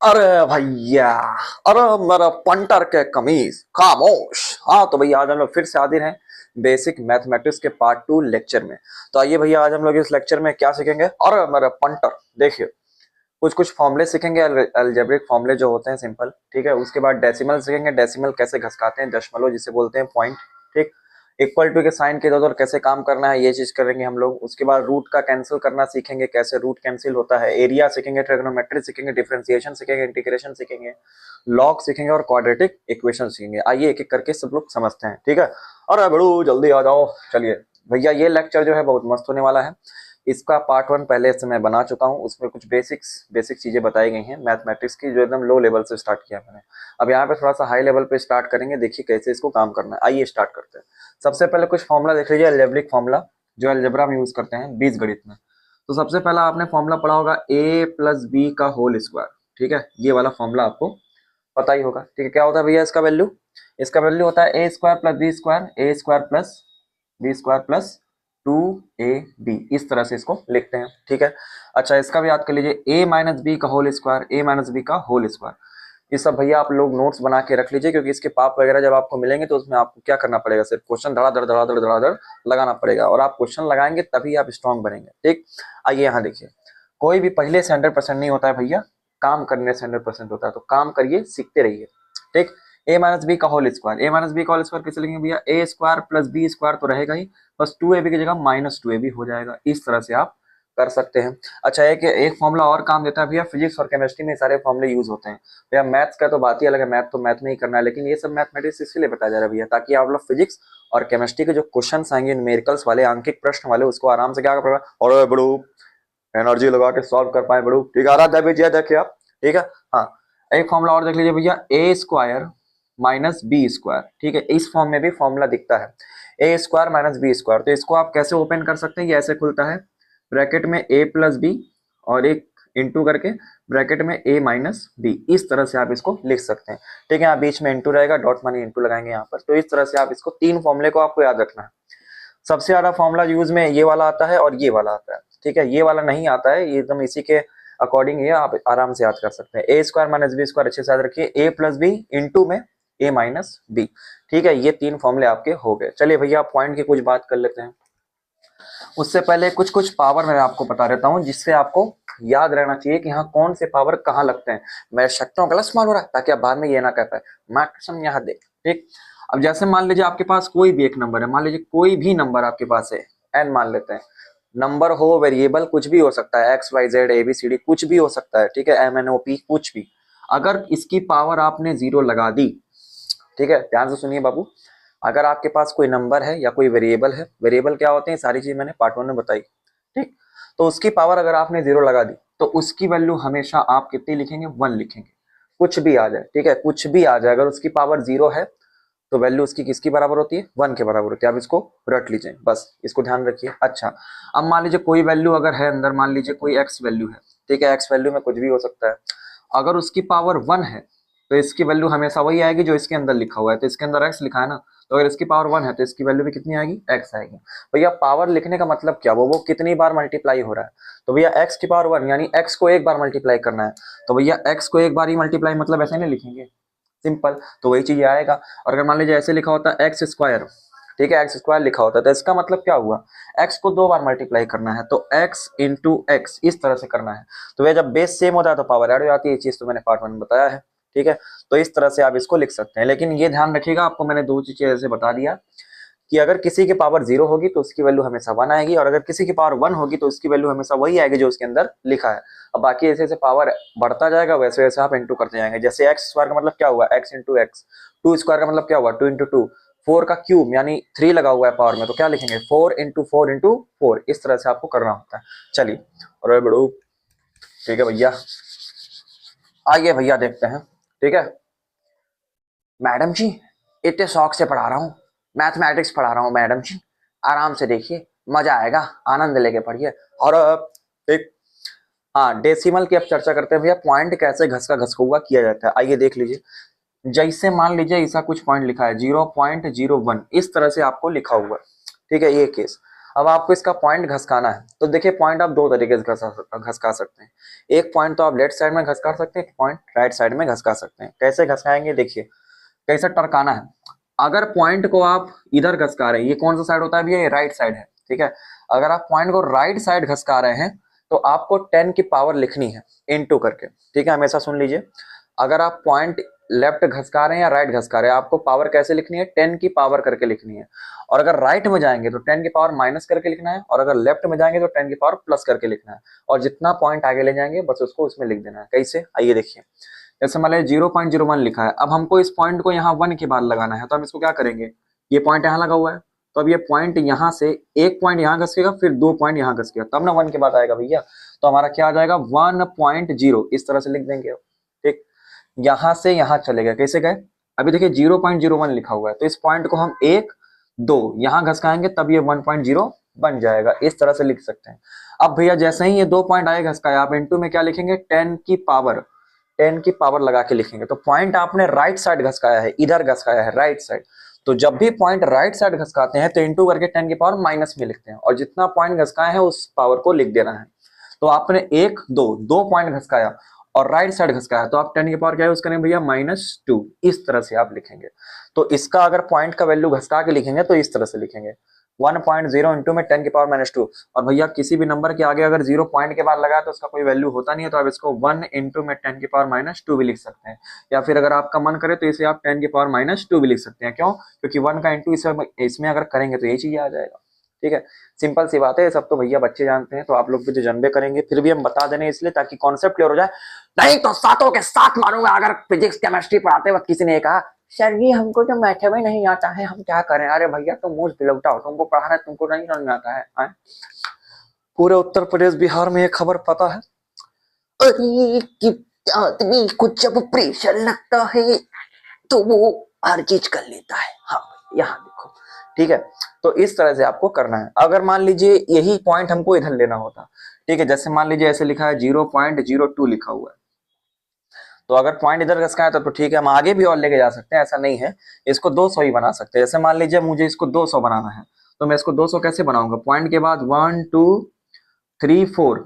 अरे भैया, अरे मेरा पंटर के कमीज खामोश। हाँ तो भैया आज हम लोग फिर से हाजिर हैं बेसिक मैथमेटिक्स के पार्ट 2 लेक्चर में। तो आइए भैया आज हम लोग इस लेक्चर में क्या सीखेंगे। अरे मेरा पंटर देखिए, कुछ कुछ फॉर्मूले सीखेंगे, अलजेब्रिक फॉर्मूले जो होते हैं सिंपल, ठीक है। उसके बाद डेसिमल सीखेंगे, डेसिमल कैसे घसकाते हैं, दशमलव जिसे बोलते हैं पॉइंट, ठीक। इक्वल टू के साइन के इधर कैसे काम करना है ये चीज करेंगे हम लोग। उसके बाद रूट का कैंसिल करना सीखेंगे, कैसे रूट कैंसिल होता है। एरिया सीखेंगे, ट्रिग्नोमेट्री सीखेंगे, डिफरेंशिएशन सीखेंगे, इंटीग्रेशन सीखेंगे, लॉग सीखेंगे और क्वाड्रेटिक इक्वेशन सीखेंगे। आइए एक एक करके सब लोग समझते हैं, ठीक है। और बड़ू जल्दी आ जाओ। चलिए भैया, ये लेक्चर जो है बहुत मस्त होने वाला है। इसका पार्ट 1 पहले से मैं बना चुका हूँ, उसमें कुछ बेसिक चीजें बताई गई हैं मैथमेटिक्स की, जो एकदम लो लेवल से स्टार्ट किया मैंने। अब यहाँ पे थोड़ा सा हाई लेवल पे स्टार्ट करेंगे, देखिए कैसे इसको काम करना है। आइए स्टार्ट करते हैं। सबसे पहले कुछ फॉर्मूला देख लीजिए, अलजेब्रिक फॉर्मूला जो अलजेब्रा में यूज करते हैं बीजगणित में। तो सबसे पहला आपने फॉर्मूला पढ़ा होगा a प्लस बी का होल स्क्वायर, ठीक है। ये वाला फॉर्मूला आपको पता ही होगा, ठीक है। क्या होता है भैया इसका वैल्यू? इसका वैल्यू होता है A square plus B square, A square plus B square plus 2ab, इस तरह से इसको लिखते हैं, ठीक है। अच्छा इसका भी याद कर लीजिए, a माइनस बी का whole square, a minus b का होल स्क्वायर। ये सब भैया आप लोग नोट्स बना के रख लीजिए, क्योंकि इसके पाप वगैरह जब आपको मिलेंगे तो उसमें आपको क्या करना पड़ेगा, सिर्फ क्वेश्चन धड़ाधड़ धड़ाधड़ धड़ाधड़ लगाना पड़ेगा, और आप क्वेश्चन लगाएंगे तभी आप स्ट्रॉन्ग बनेंगे, ठीक। आइए यहाँ देखिए, कोई भी पहले से 100% नहीं होता है भैया, काम करने से 100% होता है। तो काम करिए, सीखते रहिए, ठीक। ए माइनस बी का होल स्क्वायर, ए माइनस बी का होल स्क्वायर कैसे लिखेंगे भैया? ए स्क्वायर प्लस बी स्क्वायर तो रहेगा ही, बस 2ab की जगह माइनस 2ab हो जाएगा। इस तरह से आप कर सकते हैं। अच्छा एक फॉर्मूला और काम देता है भैया, फिजिक्स और केमिस्ट्री में सारे फॉर्मूले यूज होते हैं भैया। मैथ्स का तो बात ही अलग है, मैथ तो मैथ में ही करना है, लेकिन ये सब मैथमेटिक्स इसलिए बताया जा रहा है भैया, ताकि आप लोग फिजिक्स और केमिस्ट्री के जो क्वेश्चन आएंगे न्यूमेरिकल्स वाले, अंकित प्रश्न वाले, उसको आराम से क्या कर पाएगा और बड़ू एनर्जी लगा के सॉल्व कर पाए बड़ू, ठीक है। आराध्या भैया देखिए आप, ठीक है। हाँ एक फॉर्मूला और देख लीजिए भैया, ए स्क्वायर माइनस बी स्क्वायर, ठीक है। इस फॉर्म में भी फॉर्मूला दिखता है, A square minus B square. तो इसको आप कैसे ओपन कर सकते हैं, ये ऐसे खुलता है, ब्रैकेट में ए प्लस बी और एक इंटू करके ब्रैकेट में ए माइनस बी, इस तरह से आप इसको लिख सकते हैं, ठीक है। यहाँ बीच में इंटू रहेगा, डॉट मानी इंटू लगाएंगे यहाँ पर। तो इस तरह से आप इसको, तीन फॉर्मूले को आपको याद रखना है। सबसे ज्यादा फॉर्मूला यूज में ये वाला आता है और ये वाला आता है, ठीक है। ये वाला नहीं आता है, ये एकदम इसी के अकॉर्डिंग ये आप आराम से याद कर सकते हैं। ए स्क्वायर माइनस बी स्क्वायर अच्छे से याद रखिए, ए प्लस बी इंटू में ए माइनस बी, ठीक है। ये तीन फॉर्मूले आपके हो गए। चलिए भैया पॉइंट की कुछ बात कर लेते हैं। उससे पहले कुछ कुछ पावर मैं आपको बता देता हूँ, जिससे आपको याद रहना चाहिए कि हाँ कौन से पावर कहाँ लगते हैं। मैं शक्तियों गलत इस्तेमाल हो रहा है, ताकि आप बाद में ये ना कह पाए मैक्सिमम यहाँ देख, ठीक। अब जैसे मान लीजिए आपके पास कोई भी एक नंबर है, मान लीजिए कोई भी नंबर आपके पास है, एन मान लेते हैं। नंबर हो, वेरिएबल कुछ भी हो सकता है, x y z a b c d कुछ भी हो सकता है, ठीक है। एम एन ओ पी कुछ भी। अगर इसकी पावर आपने 0 लगा दी, ठीक है, ध्यान से सुनिए बाबू। अगर आपके पास कोई नंबर है या कोई वेरिएबल है, वेरिएबल क्या होते हैं सारी चीज मैंने पार्ट 1 में बताई, ठीक। तो उसकी पावर अगर आपने 0 लगा दी, तो उसकी वैल्यू हमेशा आप कितनी लिखेंगे? 1 लिखेंगे। कुछ भी आ जाए, ठीक है, कुछ भी आ जाए, अगर उसकी पावर 0 है तो वैल्यू उसकी किसकी बराबर होती है? 1 के बराबर होती है। आप इसको रट लीजिए, बस इसको ध्यान रखिए। अच्छा अब मान लीजिए कोई वैल्यू अगर है अंदर, मान लीजिए कोई एक्स वैल्यू है, ठीक है। एक्स वैल्यू में कुछ भी हो सकता है। अगर उसकी पावर 1 है तो इसकी वैल्यू हमेशा वही आएगी जो इसके अंदर लिखा हुआ है। तो इसके अंदर एक्स लिखा है ना, तो अगर इसकी पावर 1 है तो इसकी वैल्यू भी कितनी आएगी? एक्स आएगी। भैया पावर लिखने का मतलब क्या, वो कितनी बार मल्टीप्लाई हो रहा है। तो भैया एक्स की पावर 1 यानी एक्स को एक बार मल्टीप्लाई करना है। तो भैया एक्स को एक बार ही मल्टीप्लाई मतलब ऐसे नहीं लिखेंगे, सिंपल। तो वही चीज आएगा। और अगर मान लीजिए ऐसे लिखा होता है एक्स स्क्वायर, ठीक है, एक्स स्क्वायर लिखा होता है, तो इसका मतलब क्या हुआ? एक्स को 2 बार मल्टीप्लाई करना है, तो एक्स इंटू एक्स इस तरह से करना है। तो भैया जब बेस सेम होता है तो पावर ऐड हो जाती है, ये चीज तो मैंने पार्ट 1 में बताया है, ठीक है। तो इस तरह से आप इसको लिख सकते हैं, लेकिन ये ध्यान रखिएगा, आपको मैंने दो चीजें ऐसे बता दिया कि अगर किसी की पावर 0 होगी तो उसकी वैल्यू हमेशा 1 आएगी, और अगर किसी की पावर 1 होगी तो उसकी वैल्यू हमेशा वही आएगी जो उसके अंदर लिखा है। अब बाकी जैसे जैसे पावर बढ़ता जाएगा वैसे वैसे आप इंटू करते जाएंगे। जैसे एक्स स्क्वायर का मतलब क्या हुआ? X into x. 2 स्क्वायर का मतलब क्या हुआ? 2 इंटू 2। 4 का क्यूब यानी 3 लगा हुआ है पावर में, तो क्या लिखेंगे? 4 इंटू 4 इंटू 4। इस तरह से आपको करना होता है। चलिए और बड़ू, ठीक है भैया, आइए भैया देखते हैं, ठीक है। मैडम जी इतने शौक से पढ़ा रहा हूँ, मैथमेटिक्स पढ़ा रहा हूँ मैडम जी, आराम से देखिए, मजा आएगा, आनंद लेके पढ़िए। और एक, हाँ डेसिमल की अब चर्चा करते हैं भैया, पॉइंट कैसे घसका घसकुआ किया जाता है। आइए देख लीजिए, जैसे मान लीजिए ऐसा कुछ पॉइंट लिखा है 0.01, इस तरह से आपको लिखा हुआ है, ठीक है, ये केस। अब आपको इसका पॉइंट घसकाना है, तो देखिए पॉइंट आप दो तरीके से घसका सकते हैं। एक पॉइंट तो आप लेफ्ट साइड में घसका सकते हैं, एक पॉइंट राइट साइड में घसका सकते हैं। कैसे घसकाएंगे देखिए, कैसे टरकाना है। अगर पॉइंट को आप इधर घसका रहे हैं, ये कौन सा साइड होता है भैया, ये राइट साइड है, ठीक है। अगर आप पॉइंट को राइट साइड घसका रहे हैं तो आपको 10 की पावर लिखनी है इनटू करके, ठीक है। हमेशा सुन लीजिए, अगर आप पॉइंट लेफ्ट घसका रहे हैं या राइट घसका रहे हैं, आपको पावर कैसे लिखनी है, 10 की पावर करके लिखनी है। और अगर राइट में जाएंगे तो 10 की पावर माइनस करके लिखना है, और अगर लेफ्ट में जाएंगे तो 10 की पावर प्लस करके लिखना है। और जितना पॉइंट आगे ले जाएंगे बस उसको उसमें लिख देना है। कैसे, आइए देखिए। जैसे मान लीजिए 0.01 लिखा है, अब हमको इस पॉइंट को यहाँ 1 के बाद लगाना है, तो हम इसको क्या करेंगे, ये पॉइंट यहाँ लगा हुआ है, तो अब ये पॉइंट यहाँ से एक पॉइंट यहाँ घसकेगा, फिर 2 पॉइंट यहाँ घसकेगा, तब ना 1 के बाद आएगा भैया। तो हमारा क्या आ जाएगा 1.0, इस तरह से लिख देंगे अब, ठीक। यहाँ से यहाँ चले गए, कैसे गए, अभी देखिए 0.01 लिखा हुआ है, तो इस पॉइंट को हम 1 2 यहाँ घसकाएंगे तब ये 1.0 बन जाएगा, इस तरह से लिख सकते हैं। अब भैया जैसे ही ये 2 पॉइंट आए घसकाए, आप इनटू में क्या लिखेंगे, 10 की पावर लगा के लिखेंगे। तो पॉइंट आपने राइट साइड घसकाया है, इधर घसकाया है राइट साइड, तो जब भी पॉइंट राइट साइड घसकाते हैं तो इनटू करके 10 की पावर माइनस में लिखते हैं, और जितना पॉइंट घसकाए हैं उस पावर को लिख देना है। तो आपने 1 2 पॉइंट घसकाया और राइट साइड घसकाया, तो आप 10 की पावर क्या है उसका नहीं भैया -2, इस तरह से आप लिखेंगे। तो इसका अगर पॉइंट का वैल्यू घसका के लिखेंगे तो इस तरह से लिखेंगे 1.0 इंटू में 10 की पावर -2। और भैया किसी भी नंबर के आगे अगर 0 पॉइंट के बाद लगा तो उसका कोई वैल्यू होता नहीं है, तो आप इसको 1 इंटू में 10 की पावर -2 भी लिख सकते हैं। या फिर अगर आपका मन करे तो इसे आप 10 की पावर -2 भी लिख सकते हैं। क्यों, क्योंकि 1 का इंटू इसमें अगर करेंगे तो यही चीज आ जाएगा, ठीक है। सिंपल सी बात है, सब तो भैया बच्चे जानते हैं, तो आप लोग भी तो जानबे करेंगे, फिर भी हम बता देने इसलिए ताकि कॉन्सेप्ट क्लियर हो जाए। नहीं तो सातों के साथ मारूंगा। अगर फिजिक्स केमिस्ट्री पढ़ाते वक्त किसी ने कहा सर जी हमको तो मैथ में नहीं आता है, हम क्या करें, अरे भैया तुम मुझ बिलौटा हो, तुमको पढ़ाना तुमको नहीं समझ में आता है। पूरे उत्तर प्रदेश बिहार में ये खबर पता है, अरे कि आदमी को जब प्रेशर लगता है तो वो हर चीज कर लेता है। हाँ यहाँ देखो, ठीक है। तो इस तरह से आपको करना है। अगर मान लीजिए यही पॉइंट हमको इधर लेना होता, ठीक है, जैसे मान लीजिए ऐसे लिखा है 0.02 लिखा हुआ है, तो अगर पॉइंट इधर घसका है तो ठीक है, हम आगे भी और लेके जा सकते हैं, ऐसा नहीं है। इसको 200 ही बना सकते हैं। जैसे मान लीजिए मुझे इसको 200 बनाना है, तो मैं इसको 200 कैसे बनाऊंगा, पॉइंट के बाद 1 2 3 4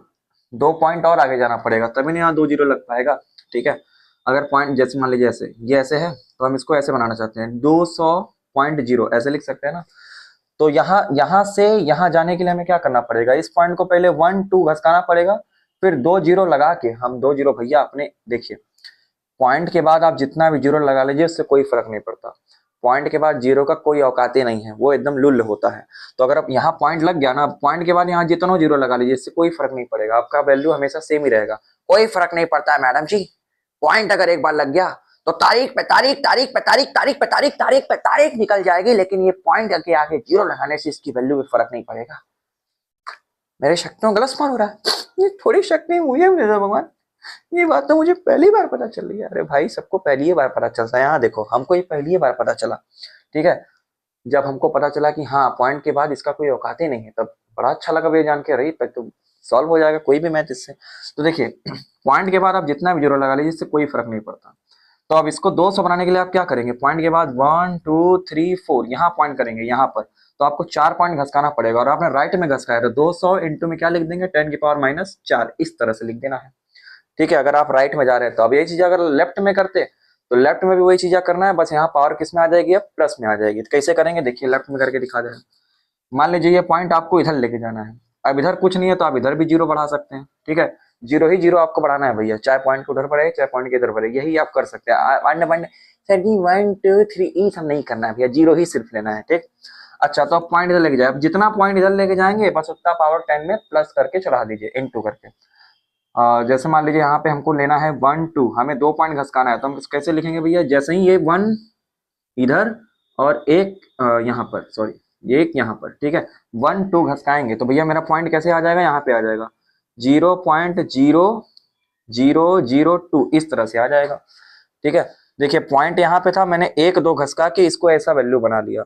2 पॉइंट और आगे जाना पड़ेगा, तभी नहीं यहाँ 2 जीरो लग पाएगा, ठीक है। अगर पॉइंट जैसे मान लीजिए ऐसे, ये ऐसे है, तो हम इसको ऐसे बनाना चाहते हैं 200.0 ऐसे लिख सकते हैं ना। तो यहाँ से यहाँ जाने के लिए हमें क्या करना पड़ेगा, इस पॉइंट को पहले 1 2 घसकाना पड़ेगा, फिर 2 जीरो लगा के हम 2 जीरो भैया अपने देखिए, पॉइंट के बाद आप जितना भी जीरो लगा लीजिए उससे कोई फर्क नहीं पड़ता। पॉइंट के बाद जीरो का कोई औकात ही नहीं है, वो एकदम लुल्ल होता है। तो अगर आप यहाँ पॉइंट लग गया ना, पॉइंट के बाद यहाँ जितना जीरो लगा लीजिए इससे कोई फर्क नहीं पड़ेगा, आपका वैल्यू हमेशा सेम ही रहेगा। कोई फर्क नहीं पड़ता है मैडम जी, पॉइंट अगर एक बार लग गया तो तारीख पे तारीख, तारीख पे तारीख, तारीख पे तारीख, तारीख पे तारीख निकल जाएगी, लेकिन ये पॉइंट के आगे जीरो लगाने से इसकी वैल्यू में फर्क नहीं पड़ेगा। मेरे शक में गलत मान हो रहा है, ये थोड़ी शक नहीं हुई है मुझे भगवान, ये बात तो मुझे पहली बार पता चल रही है। अरे भाई सबको पहली बार पता चलता है, यहाँ देखो हमको ये पहली बार पता चला, ठीक है। जब हमको पता चला कि हाँ पॉइंट के बाद इसका कोई औकात ही नहीं है, तब बड़ा अच्छा लगा भैया जान के, रही तक तो सॉल्व हो जाएगा कोई भी मैथ इससे। तो देखिए पॉइंट के बाद आप जितना भी जीरो लगा लीजिए इससे कोई फर्क नहीं पड़ता। तो अब इसको 200 बनाने के लिए आप क्या करेंगे, पॉइंट के बाद 1 2 3 4 यहाँ पॉइंट करेंगे यहाँ पर, तो आपको 4 पॉइंट घसकाना पड़ेगा, और आपने राइट में घसकाया तो 200 इंटू में क्या लिख देंगे 10 की पावर -4, इस तरह से लिख देना है, ठीक है। अगर आप राइट में जा रहे हैं तो अब यही चीज अगर लेफ्ट में करते तो लेफ्ट में भी वही चीज करना है, बस यहाँ पावर किस में आ जाएगी, अब प्लस में आ जाएगी। तो कैसे करेंगे देखिए, लेफ्ट में करके दिखा दे रहे हैं। मान लीजिए ये पॉइंट आपको इधर लेके जाना है, अब इधर कुछ नहीं है तो आप इधर भी जीरो बढ़ा सकते हैं, ठीक है। जीरो ही जीरो आपको बढ़ाना है भैया, चाहे पॉइंट को उधर बढ़े चाहे पॉइंट के इधर बढ़े, यही आप कर सकते हैं। सर जी 1 2 3 ये सब नहीं करना है भैया, जीरो ही सिर्फ लेना है, ठीक। अच्छा तो आप पॉइंट इधर लेके जाए, जितना पॉइंट इधर लेके जाएंगे बस उतना पावर 10 में प्लस करके चढ़ा दीजिए, इनटू करके। जैसे मान लीजिए यहाँ पे हमको लेना है 1 2, हमें 2 पॉइंट घसकाना है, तो हम कैसे लिखेंगे भैया, जैसे ही ये 1 इधर और एक यहाँ पर, सॉरी ये एक यहाँ पर, ठीक है, 1 2 घसकाएंगे तो भैया मेरा पॉइंट कैसे आ जाएगा, यहाँ पे आ जाएगा 0.0002, इस तरह से आ जाएगा, ठीक है। देखिए पॉइंट यहाँ पे था, मैंने 1 2 घसका के इसको ऐसा वैल्यू बना लिया।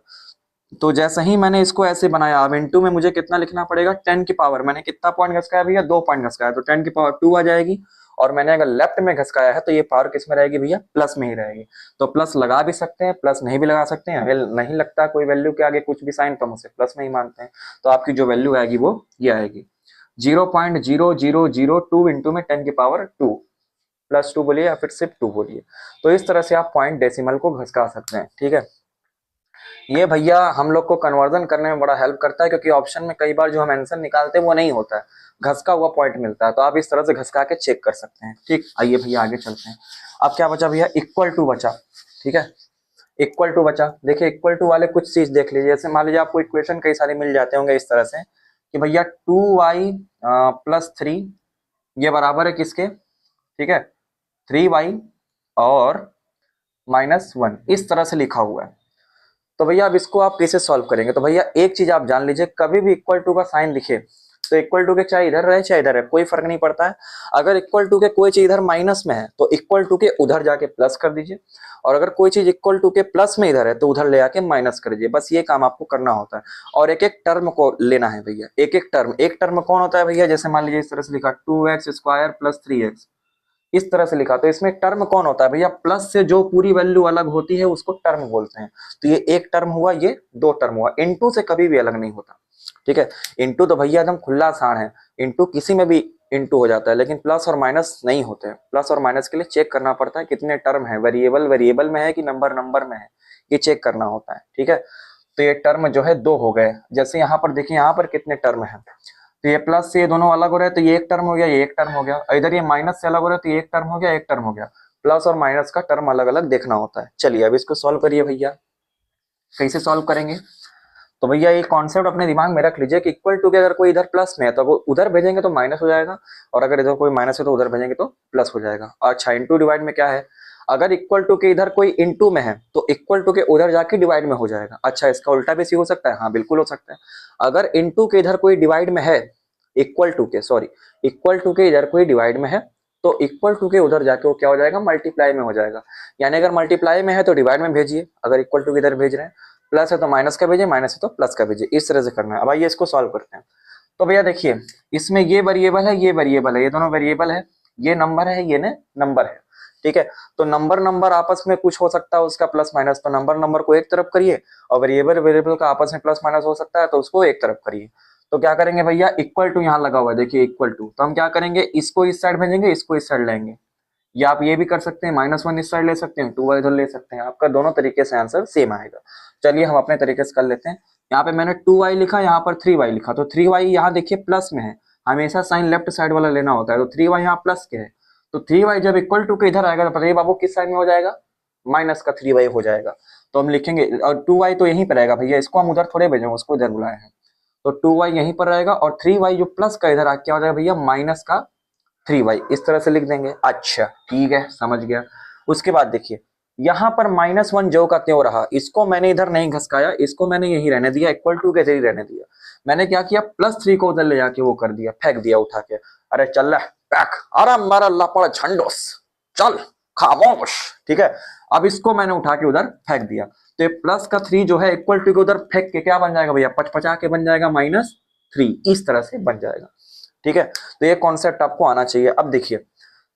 तो जैसे ही मैंने इसको ऐसे बनाया, अब इनटू में मुझे कितना लिखना पड़ेगा, 10 की पावर, मैंने कितना पॉइंट घसकाया भैया, 2 पॉइंट घसकाया, तो 10 की पावर 2 आ जाएगी। और मैंने अगर लेफ्ट में घसकाया है तो ये पावर किस में रहेगी भैया, प्लस में ही रहेगी। तो प्लस लगा भी सकते हैं, प्लस नहीं भी लगा सकते हैं, नहीं लगता कोई वैल्यू के आगे कुछ भी साइन तो हम उसे प्लस में ही मानते हैं। तो आपकी जो वैल्यू आएगी वो ये आएगी 0.0002 इंटू में 10 की पावर 2 प्लस 2 बोलिए या फिर सिर्फ 2 बोलिए। तो इस तरह से आप पॉइंट डेसिमल को घसका सकते हैं। ठीक है, ये भैया हम लोग को कन्वर्जन करने में बड़ा हेल्प करता है, क्योंकि ऑप्शन में कई बार जो हम आंसर निकालते हैं वो नहीं होता है, घसका हुआ पॉइंट मिलता है। तो आप इस तरह से घसका के चेक कर सकते हैं। ठीक, आइए भैया आगे चलते हैं। अब क्या बचा भैया, इक्वल टू बचा। ठीक है, इक्वल टू बचा। देखिए इक्वल टू वाले कुछ चीज देख लीजिए, जैसे मान लीजिए आपको इक्वेशन कई सारे मिल जाते होंगे इस तरह से कि भैया 2y प्लस 3 ये बराबर है किसके, ठीक है, 3y और -1, इस तरह से लिखा हुआ है। तो भैया अब इसको आप कैसे सॉल्व करेंगे, तो भैया एक चीज आप जान लीजिए, कभी भी इक्वल टू का साइन दिखे तो इक्वल टू के चाहे इधर रहे चाहे इधर है, कोई फर्क नहीं पड़ता है। अगर इक्वल टू के कोई चीज इधर माइनस में है तो इक्वल टू के उधर जाके प्लस कर दीजिए, और अगर कोई चीज इक्वल टू के प्लस में इधर है तो उधर ले आके माइनस कर दीजिए। बस ये काम आपको करना होता है, और एक एक टर्म को लेना है भैया, एक एक टर्म। एक टर्म कौन होता है भैया, जैसे मान लीजिए इस तरह से लिखा 2x² प्लस 3x, इस तरह से लिखा, तो इसमें टर्म कौन होता है भैया, प्लस से जो पूरी वैल्यू अलग होती है उसको टर्म बोलते हैं। तो ये एक टर्म हुआ, ये दो टर्म हुआ। इनटू से कभी भी अलग नहीं होता। ठीक है, इनटू तो भैया एकदम खुला आसान है, इनटू किसी में भी इनटू हो जाता है, लेकिन प्लस और माइनस नहीं होते हैं। प्लस और माइनस के लिए चेक करना पड़ता है कितने टर्म है, वेरिएबल वेरिएबल में है कि नंबर नंबर में है, ये चेक करना होता है। ठीक है, तो ये टर्म जो है दो हो गए। जैसे यहाँ पर देखिए, यहाँ पर कितने टर्म है, तो ये प्लस से ये दोनों अलग हो रहे हैं तो ये एक टर्म हो गया, ये एक टर्म हो गया। इधर ये माइनस से अलग हो रहा है तो ये एक टर्म हो गया, एक टर्म हो गया। प्लस और माइनस का टर्म अलग अलग देखना होता है। चलिए अब इसको सॉल्व करिए भैया, कैसे सॉल्व करेंगे। तो भैया ये कॉन्सेप्ट अपने दिमाग में रख लीजिए कि इक्वल टू के अगर कोई इधर प्लस में है तो उधर भेजेंगे तो माइनस हो जाएगा, और अगर इधर कोई माइनस है तो उधर भेजेंगे तो प्लस हो जाएगा। अच्छा, इंटू डिवाइड में क्या है, अगर इक्वल टू के इधर कोई इंटू में है तो इक्वल टू के उधर जाके डिवाइड में हो जाएगा। अच्छा, इसका उल्टा भी हो सकता है, हाँ बिल्कुल हो सकता है। अगर इंटू के इधर कोई डिवाइड में है, इक्वल टू के, सॉरी, इक्वल टू के इधर कोई डिवाइड में है तो इक्वल टू के उधर जाके वो क्या हो जाएगा, मल्टीप्लाई में हो जाएगा। यानी अगर मल्टीप्लाई में है तो डिवाइड में भेजिए, अगर इक्वल टू के इधर भेज रहे हैं, प्लस है तो माइनस का भेजिए, माइनस है तो प्लस का भेजिए। इस तरह से करना है। अब आइए इसको सॉल्व करते हैं। तो भैया देखिए, इसमें ये वेरिएबल है, ये वेरिएबल है, ये दोनों वेरिएबल है, ये नंबर है, ये नंबर है। ठीक है, तो नंबर नंबर आपस में कुछ हो सकता है उसका प्लस माइनस, तो नंबर नंबर को एक तरफ करिए, और वेरिएबल वेरिएबल का आपस में प्लस माइनस हो सकता है तो उसको एक तरफ करिए। तो क्या करेंगे भैया, इक्वल टू यहाँ लगा हुआ है, देखिए इक्वल टू, तो हम क्या करेंगे, इसको इस साइड भेजेंगे, इसको इस साइड लेंगे, या आप ये भी कर सकते हैं, -1 इस साइड ले सकते हैं, 2y इधर ले सकते हैं, आपका दोनों तरीके से आंसर सेम आएगा। चलिए हम अपने तरीके से कर लेते हैं। यहाँ पे मैंने 2y लिखा, यहाँ पर 3y लिखा, तो 3y यहाँ देखिए प्लस में है, हमेशा साइन लेफ्ट साइड वाला लेना होता है, तो 3y यहाँ प्लस के है, तो 3y जब इक्वल टू के इधर आएगा तो बताइए बाबू किस साइड में हो जाएगा, माइनस का 3y हो जाएगा। तो हम लिखेंगे, और 2y तो यहीं पर रहेगा भैया, इसको हम उधर थोड़े भेजेंगे, उसको इधर बुलाए हैं, तो 2y यहीं पर रहेगा, और 3y जो प्लस का इधर आ क्या हो जाएगा भैया, माइनस का 3y, इस तरह से लिख देंगे। अच्छा ठीक है, समझ गया। उसके बाद देखिए, यहाँ पर -1 जो का त्यों रहा, इसको मैंने इधर नहीं घसकाया, इसको मैंने यही रहने दिया, इक्वल टू के जरिए रहने दिया। मैंने क्या किया, +3 को उधर ले जाके वो कर दिया, फेंक दिया उठा के। अरे चल पैक, अरे मारा लपड़ झंडोस, चल खामोश। ठीक है, अब इसको मैंने उठा के उधर फेंक दिया, तो ये प्लस का 3 जो है इक्वल टू के उधर फेंक के क्या बन जाएगा भैया, पचपचा के बन जाएगा -3, इस तरह से बन जाएगा। ठीक है, तो ये कॉन्सेप्ट आपको आना चाहिए। अब देखिए,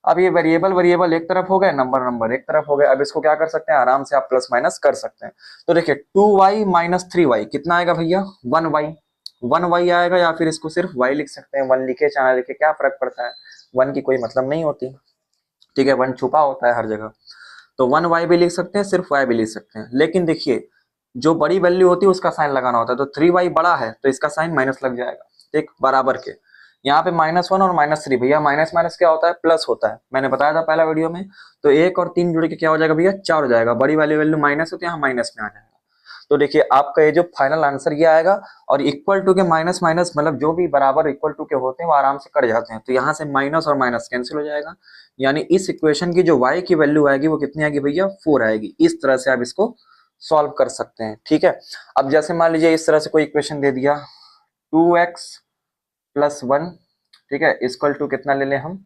अब ये वेरिएबल वेरिएबल एक तरफ हो गए, नंबर नंबर एक तरफ हो गए। अब इसको क्या कर सकते हैं, आराम से आप प्लस माइनस कर सकते हैं। तो देखिए 2y - 3y कितना आएगा भैया, 1y, 1y आएगा, या फिर इसको सिर्फ y लिख सकते हैं, 1 लिखे चाहे लिखे क्या फर्क पड़ता है, 1 की कोई मतलब नहीं होती। ठीक है, 1 छुपा होता है हर जगह, तो 1y भी लिख सकते हैं, सिर्फ y भी लिख सकते हैं। लेकिन देखिए, जो बड़ी वैल्यू होती है उसका साइन लगाना होता है, तो 3y बड़ा है तो इसका साइन माइनस लग जाएगा, ठीक, बराबर के। यहाँ पे -1 और -3 भैया, माइनस माइनस क्या होता है, प्लस होता है, मैंने बताया था पहला वीडियो में। तो 1 और 3 जुड़ के क्या हो जाएगा भैया, 4 हो जाएगा, बड़ी वाली वैल्यू माइनस होती है, यहाँ माइनस में आ जाएगा। तो देखिए आपका ये जो फाइनल आंसर ये आएगा, और इक्वल टू के माइनस माइनस मतलब जो भी बराबर इक्वल टू के होते हैं वो आराम से कट जाते हैं, तो यहाँ से माइनस और माइनस कैंसिल हो जाएगा। यानी इस इक्वेशन की जो y की वैल्यू आएगी वो कितनी आएगी भैया, 4 आएगी। इस तरह से आप इसको सॉल्व कर सकते हैं। ठीक है, अब जैसे मान लीजिए इस तरह से कोई इक्वेशन दे दिया, 2x + 1, ठीक है, इक्वल टू कितना ले लें हम,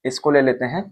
इसको ले लेते हैं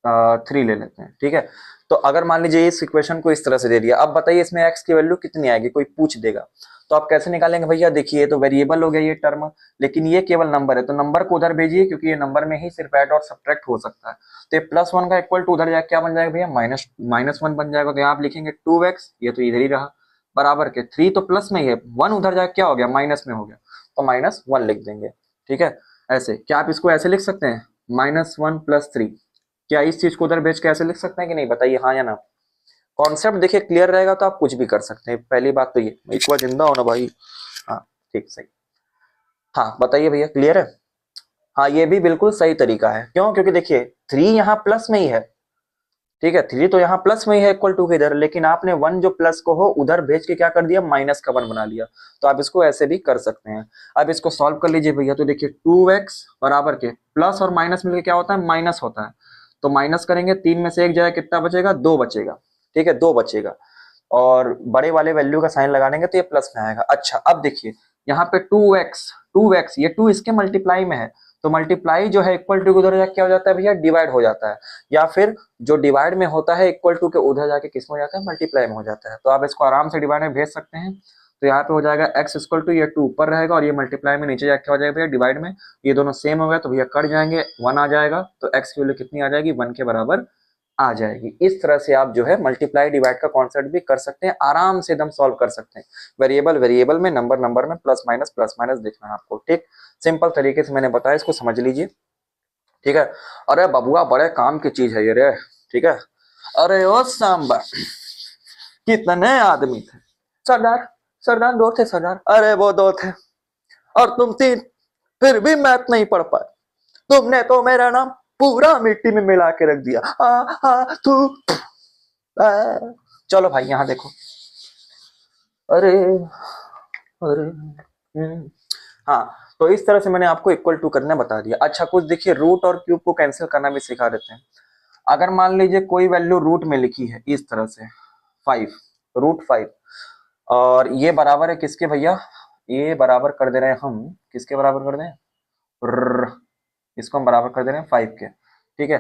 3 ले लेते हैं, ठीक है। तो अगर मान लीजिए इस इक्वेशन को इस तरह से दे दिया, अब बताइए इसमें x की वैल्यू कितनी आएगी, कोई पूछ देगा तो आप कैसे निकालेंगे भैया? देखिए ये तो वेरिएबल हो गया ये टर्म, लेकिन ये केवल नंबर है, तो नंबर को उधर भेजिए क्योंकि ये नंबर में ही सिर्फ ऐड और सब्ट्रैक्ट हो सकता है। तो ये +1 का इक्वल टू उधर जाके क्या बन जाएगा भैया? -1 बन जाएगा। तो यहाँ आप लिखेंगे 2x, ये तो इधर ही रहा, बराबर के 3 तो प्लस में ही है, 1 उधर जाके क्या हो गया? माइनस में हो गया, तो -1 लिख देंगे, ठीक है। ऐसे क्या आप इसको ऐसे लिख सकते हैं -1 + 3? क्या इस चीज को उधर भेज के ऐसे लिख सकते हैं कि नहीं? बताइए हाँ या ना। कॉन्सेप्ट देखिए क्लियर रहेगा तो आप कुछ भी कर सकते हैं। पहली बात तो ये, एक बार जिंदा हो ना भाई। हाँ ठीक, सही। हाँ बताइए भैया, क्लियर है? हाँ ये भी बिल्कुल सही तरीका है। क्यों? क्योंकि देखिए 3 यहाँ प्लस में ही है, ठीक है, 3 तो यहाँ प्लस में ही है इक्वल टू के इधर, लेकिन आपने 1 जो प्लस को हो उधर भेज के क्या कर दिया? माइनस का 1 बना लिया। तो आप इसको ऐसे भी कर सकते हैं। अब इसको सॉल्व कर लीजिए भैया, तो देखिए 2x बराबर के प्लस और माइनस मिलकर क्या होता है? माइनस होता है। तो माइनस करेंगे, 3 में से 1 जाएगा, कितना बचेगा? 2 बचेगा, ठीक है, 2 बचेगा। और बड़े वाले वैल्यू का साइन लगाएंगे तो ये प्लस में आएगा। अच्छा अब देखिए यहाँ पे 2x, ये 2 इसके मल्टीप्लाई में है, तो मल्टीप्लाई जो है इक्वल टू के उधर जाके क्या हो जाता है भैया? डिवाइड हो जाता है। या फिर जो डिवाइड में होता है इक्वल टू के उधर जाके किस में हो जाता है? मल्टीप्लाई में हो जाता है। तो आप इसको आराम से डिवाइड में भेज सकते हैं। तो यहाँ पे हो जाएगा x इक्वल टू, ये 2 ऊपर रहेगा और ये मल्टीप्लाई में नीचे जाके क्या हो जाएगा भैया? डिवाइड में। ये दोनों सेम हो गया तो भैया कट जाएंगे, 1 आ जाएगा। तो x की वैल्यू कितनी आ जाएगी? 1 के बराबर आ जाएगी। इस तरह से आप जो है मल्टीप्लाई डिवाइड का कॉन्सेप्ट भी कर सकते हैं, आराम से एकदम सॉल्व कर सकते हैं। वेरिएबल में, नंबर में, प्लस माइनस देखना है आपको, ठीक। सिंपल तरीके से मैंने बताया, इसको समझ लीजिए, ठीक है। अरे बबुआ बड़े काम की चीज है ये रे, ठीक है। अरे ओ सांबा, कितने आदमी थे? सरदार, सरदार 2 थे सरदार। अरे वो 2 थे और तुम 3, फिर भी मैथ नहीं पढ़ पाए। तुमने तो मेरा नाम पूरा मिट्टी में मिला के रख दिया। तू चलो भाई यहाँ देखो। अरे अरे हाँ, तो इस तरह से मैंने आपको इक्वल टू करना बता दिया। अच्छा कुछ देखिए, रूट और क्यूब को कैंसिल करना भी सिखा देते हैं। अगर मान लीजिए कोई वैल्यू रूट में लिखी है इस तरह से 5, √5, और ये बराबर है किसके भैया? ये बराबर कर दे रहे हैं हम, किसके बराबर कर दें? इसको हम बराबर कर दे रहे हैं 5 के, ठीक है।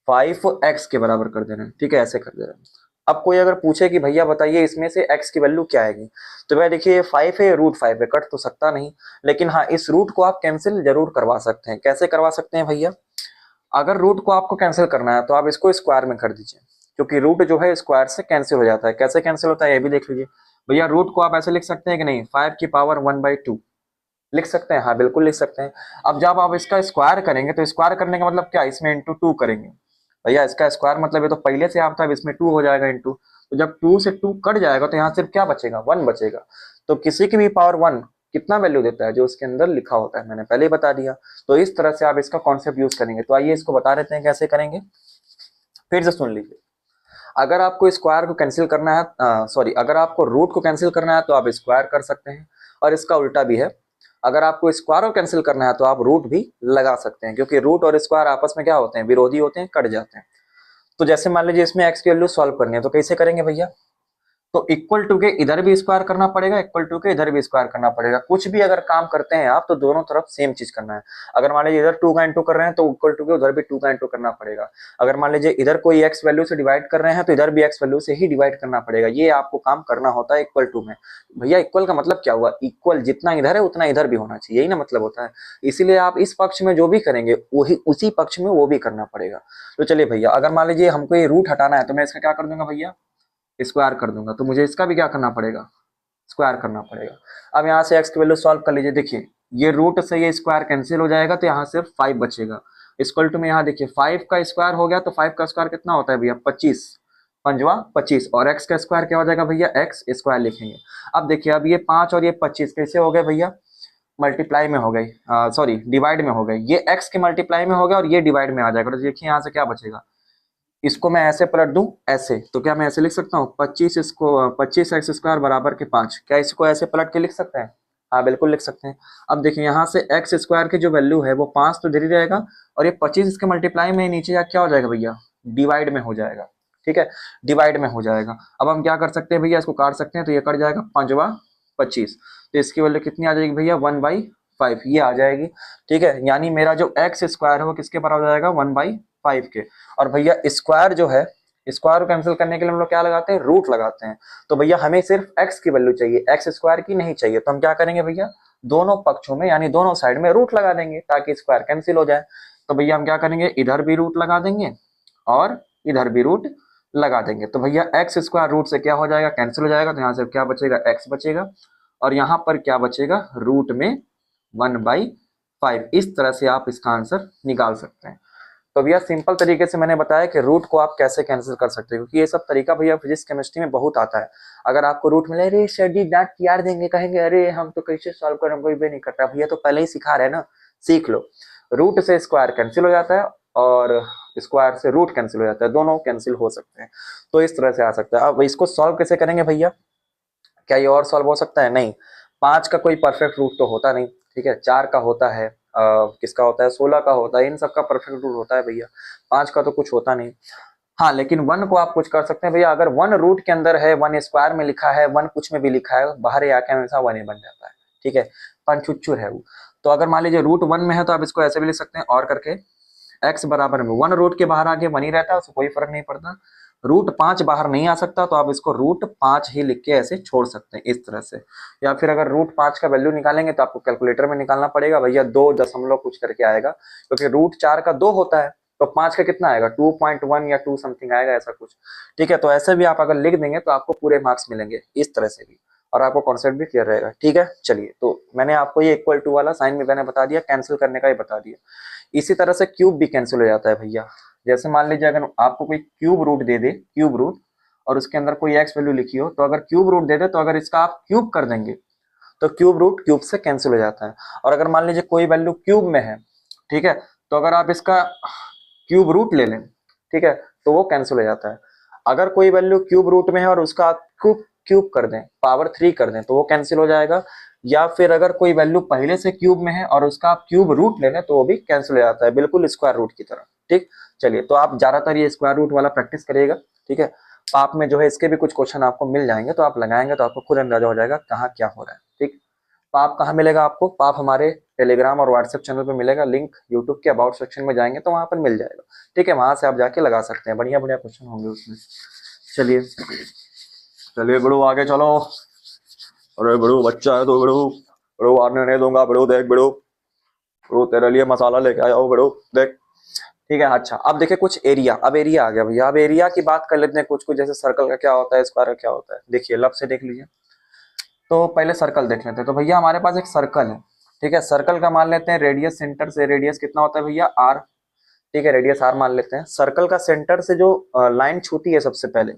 5x के बराबर कर दे रहे हैं, ठीक है, ऐसे कर दे रहे हैं। अब कोई अगर पूछे कि भैया बताइए इसमें से x की वैल्यू क्या आएगी, तो भाई देखिए 5 है, √5 है, कट तो सकता नहीं, लेकिन हाँ इस रूट को आप कैंसिल जरूर करवा सकते हैं। कैसे करवा सकते हैं भैया? अगर रूट को आपको कैंसिल करना है तो आप इसको स्क्वायर में कर दीजिए, क्योंकि रूट जो है स्क्वायर से कैंसिल हो जाता है। कैसे कैंसिल होता है ये भी देख लीजिए भैया। रूट को आप ऐसे लिख सकते हैं कि नहीं? 5 की पावर 1/2 लिख सकते हैं, हाँ बिल्कुल लिख सकते हैं। अब जब आप इसका स्क्वायर करेंगे तो स्क्वायर करने का मतलब क्या? इसमें इंटू 2 करेंगे भैया। इसका स्क्वायर मतलब ये तो पहले से आप था, अब इसमें 2 हो जाएगा इंटू। तो जब 2 से 2 कट जाएगा तो यहाँ सिर्फ क्या बचेगा? 1 बचेगा। तो किसी की भी पावर 1 कितना वैल्यू देता है? जो उसके अंदर लिखा होता है, मैंने पहले ही बता दिया। तो इस तरह से आप इसका कॉन्सेप्ट यूज करेंगे। तो आइए इसको बता देते हैं कैसे करेंगे, फिर से सुन लीजिए। अगर आपको स्क्वायर को कैंसिल करना है, सॉरी, अगर आपको रूट को कैंसिल करना है तो आप स्क्वायर कर सकते हैं, और इसका उल्टा भी है। अगर आपको स्क्वायर को कैंसिल करना है तो आप रूट भी लगा सकते हैं, क्योंकि रूट और स्क्वायर आपस में क्या होते हैं? विरोधी होते हैं, कट जाते हैं। तो जैसे मान लीजिए इसमें x की वैल्यू सॉल्व करनी है तो कैसे करेंगे भैया? तो इक्वल टू के इधर भी स्क्वायर करना पड़ेगा, इक्वल टू के इधर भी स्क्वायर करना पड़ेगा। कुछ भी अगर काम करते हैं आप तो दोनों तरफ सेम चीज करना है। अगर मान लीजिए इधर 2 का इंटू कर रहे हैं तो इक्वल टू के उधर भी 2 का इंटू करना पड़ेगा। अगर मान लीजिए इधर कोई x वैल्यू से डिवाइड कर रहे हैं तो इधर भी x वैल्यू से ही डिवाइड करना पड़ेगा। ये आपको काम करना होता है इक्वल टू में। भैया इक्वल का मतलब क्या हुआ? इक्वल, जितना इधर है उतना इधर भी होना चाहिए, यही ना मतलब होता है। इसीलिए आप इस पक्ष में जो भी करेंगे वही उसी पक्ष में वो भी करना पड़ेगा। तो चलिए भैया, अगर मान लीजिए हमको ये रूट हटाना है तो मैं इसका क्या कर दूंगा भैया? स्क्वायर कर दूंगा। तो मुझे इसका भी क्या करना पड़ेगा? स्क्वायर करना पड़ेगा। अब यहाँ से x की वैल्यू सॉल्व कर लीजिए। देखिए ये रूट से ये स्क्वायर कैंसिल हो जाएगा तो यहाँ सिर्फ 5 बचेगा। इक्वल टू में यहाँ देखिए 5 का स्क्वायर हो गया तो 5 का स्क्वायर कितना होता है भैया? 25, 5×5 और x का स्क्वायर क्या हो जाएगा भैया? x स्क्वायर लिखेंगे। अब देखिए अब ये 5 और ये 25 कैसे हो गए भैया? मल्टीप्लाई में हो गई, सॉरी डिवाइड में हो गई। ये x के मल्टीप्लाई में हो गया और ये डिवाइड में आ जाएगा। तो देखिए यहाँ से क्या बचेगा? इसको मैं ऐसे पलट दूं ऐसे, तो क्या मैं ऐसे लिख सकता हूँ 25x² बराबर के 5? क्या इसको ऐसे पलट के लिख सकते हैं? हाँ बिल्कुल लिख सकते हैं। अब देखिए यहाँ से x² की जो वैल्यू है वो 5 तो धीरे रहेगा, और ये 25 इसके मल्टीप्लाई में नीचे जा क्या हो जाएगा भैया? डिवाइड में हो जाएगा, ठीक है, डिवाइड में हो जाएगा। अब हम क्या कर सकते हैं भैया? इसको काट सकते हैं, तो ये कट जाएगा 5×25, तो इसकी वैल्यू कितनी आ जाएगी भैया? 1/5 ये आ जाएगी, ठीक है। यानी मेरा जो x² है वो किसके बराबर हो जाएगा? 1/5 5 के। और भैया स्क्वायर जो है, स्क्वायर को कैंसिल करने के लिए हम लोग क्या लगाते हैं, रूट लगाते हैं। तो भैया हमें सिर्फ x की वैल्यू चाहिए, एक्स स्क्वायर की नहीं चाहिए। तो हम क्या करेंगे भैया, दोनों पक्षों में यानी दोनों साइड में रूट लगा देंगे ताकि स्क्वायर कैंसिल हो जाए। तो भैया हम क्या करेंगे, इधर भी रूट लगा देंगे और इधर भी रूट लगा देंगे। तो भैया एक्स स्क्वायर रूट से क्या हो जाएगा, कैंसिल हो जाएगा। तो यहाँ से क्या बचेगा, एक्स बचेगा और यहाँ पर क्या बचेगा, रूट में 1/5। इस तरह से आप इसका आंसर निकाल सकते हैं। तो भैया सिंपल तरीके से मैंने बताया कि रूट को आप कैसे कैंसिल कर सकते हैं, क्योंकि ये सब तरीका भैया फिजिक्स केमिस्ट्री में बहुत आता है। अगर आपको रूट मिले, अरे सर जी डांट यार देंगे, कहेंगे अरे हम तो कैसे सॉल्व करें, हम कोई भी नहीं करता। भैया तो पहले ही सिखा रहे हैं ना, सीख लो। रूट से स्क्वायर कैंसिल हो जाता है और स्क्वायर से रूट कैंसिल हो जाता है, दोनों कैंसिल हो सकते हैं। तो इस तरह से आ सकता है। अब इसको सॉल्व कैसे करेंगे भैया, क्या ये और सॉल्व हो सकता है, नहीं। 5 का कोई परफेक्ट रूट तो होता नहीं, ठीक है। 4 का होता है, किसका होता है, 16 का होता है, इन सब का परफेक्ट रूट होता है भैया। 5 का तो कुछ होता नहीं। हाँ लेकिन 1 को आप कुछ कर सकते हैं भैया, अगर 1 रूट के अंदर है, 1 स्क्वायर में लिखा है, 1 कुछ में भी लिखा है, बाहर आके हमेशा 1 ही बन जाता है, ठीक है। पंचुच्चुर है वो। तो अगर मान लीजिए रूट 1 में है तो आप इसको ऐसे भी लिख सकते हैं, और करके x बराबर में 1 रूट के बाहर आगे 1 ही रहता है, उसको कोई फर्क नहीं पड़ता। रूट 5 बाहर नहीं आ सकता तो आप इसको रूट 5 ही लिख के ऐसे छोड़ सकते हैं, इस तरह से। या फिर अगर रूट 5 का वैल्यू निकालेंगे तो आपको कैलकुलेटर में निकालना पड़ेगा भैया, 2 दशमलव कुछ करके आएगा, क्योंकि रूट 4 का 2 होता है। तो 5 का कितना आएगा, 2.1 या 2 समथिंग आएगा, ऐसा कुछ, ठीक है। तो ऐसे भी आप अगर लिख देंगे तो आपको पूरे मार्क्स मिलेंगे, इस तरह से भी, और आपको कॉन्सेप्ट भी क्लियर रहेगा, ठीक है। चलिए, तो मैंने आपको ये इक्वल टू वाला साइन भी मैंने बता दिया, कैंसिल करने का ही बता दिया। इसी तरह से क्यूब भी कैंसिल हो जाता है भैया। जैसे मान लीजिए अगर आपको कोई क्यूब रूट दे दे, क्यूब रूट, और उसके अंदर कोई एक्स वैल्यू लिखी हो, तो अगर क्यूब रूट दे दे तो अगर इसका आप क्यूब कर देंगे तो क्यूब रूट क्यूब से कैंसिल हो जाता है। और अगर मान लीजिए कोई वैल्यू क्यूब में है, ठीक है, तो अगर आप इसका क्यूब रूट ले लें, ठीक है, तो वो कैंसिल हो जाता है। अगर कोई वैल्यू क्यूब रूट में है और उसका आप क्यूब क्यूब कर दें, पावर 3 कर दें, तो वो कैंसिल हो जाएगा। या फिर अगर कोई वैल्यू पहले से क्यूब में है और उसका आप क्यूब रूट ले लें तो वो भी कैंसिल हो जाता है, बिल्कुल स्क्वायर रूट की तरह, ठीक। चलिए, तो आप ज्यादातर ये स्क्वायर रूट वाला प्रैक्टिस करिएगा, ठीक है। पाप में जो है इसके भी कुछ क्वेश्चन आपको मिल जाएंगे, तो आप लगाएंगे तो आपको खुद अंदाजा हो जाएगा कहाँ क्या हो रहा है, ठीक। पाप कहाँ मिलेगा आपको, पाप हमारे टेलीग्राम और व्हाट्सएप चैनल पे मिलेगा, लिंक यूट्यूब के अबाउट सेक्शन में जाएंगे तो वहां पर मिल जाएगा, ठीक है। वहां से आप जाके लगा सकते हैं, बढ़िया बढ़िया क्वेश्चन होंगे उसमें। चलिए चलिए बड़ू आगे चलो। अरे बड़ू बच्चा है तो बड़ू, बड़ू आने नहीं दूंगा, बड़ू देख, बड़ू बड़ू तेरे लिए मसाला लेके आया हूँ, बड़ू देख, ठीक है। अच्छा, अब देखिए कुछ एरिया, अब एरिया आ गया भैया। अब एरिया की बात कर लेते हैं कुछ कुछ, जैसे सर्कल का क्या होता है, स्क्वायर का क्या होता है। देखिए लब से देख लीजिए। तो पहले सर्कल देख लेते हैं। तो भैया हमारे पास एक सर्कल है, ठीक है। सर्कल का मान लेते हैं रेडियस, सेंटर से रेडियस कितना होता है भैया, आर, ठीक है, रेडियस आर मान लेते हैं। सर्कल का सेंटर से जो लाइन छूती है सबसे पहले,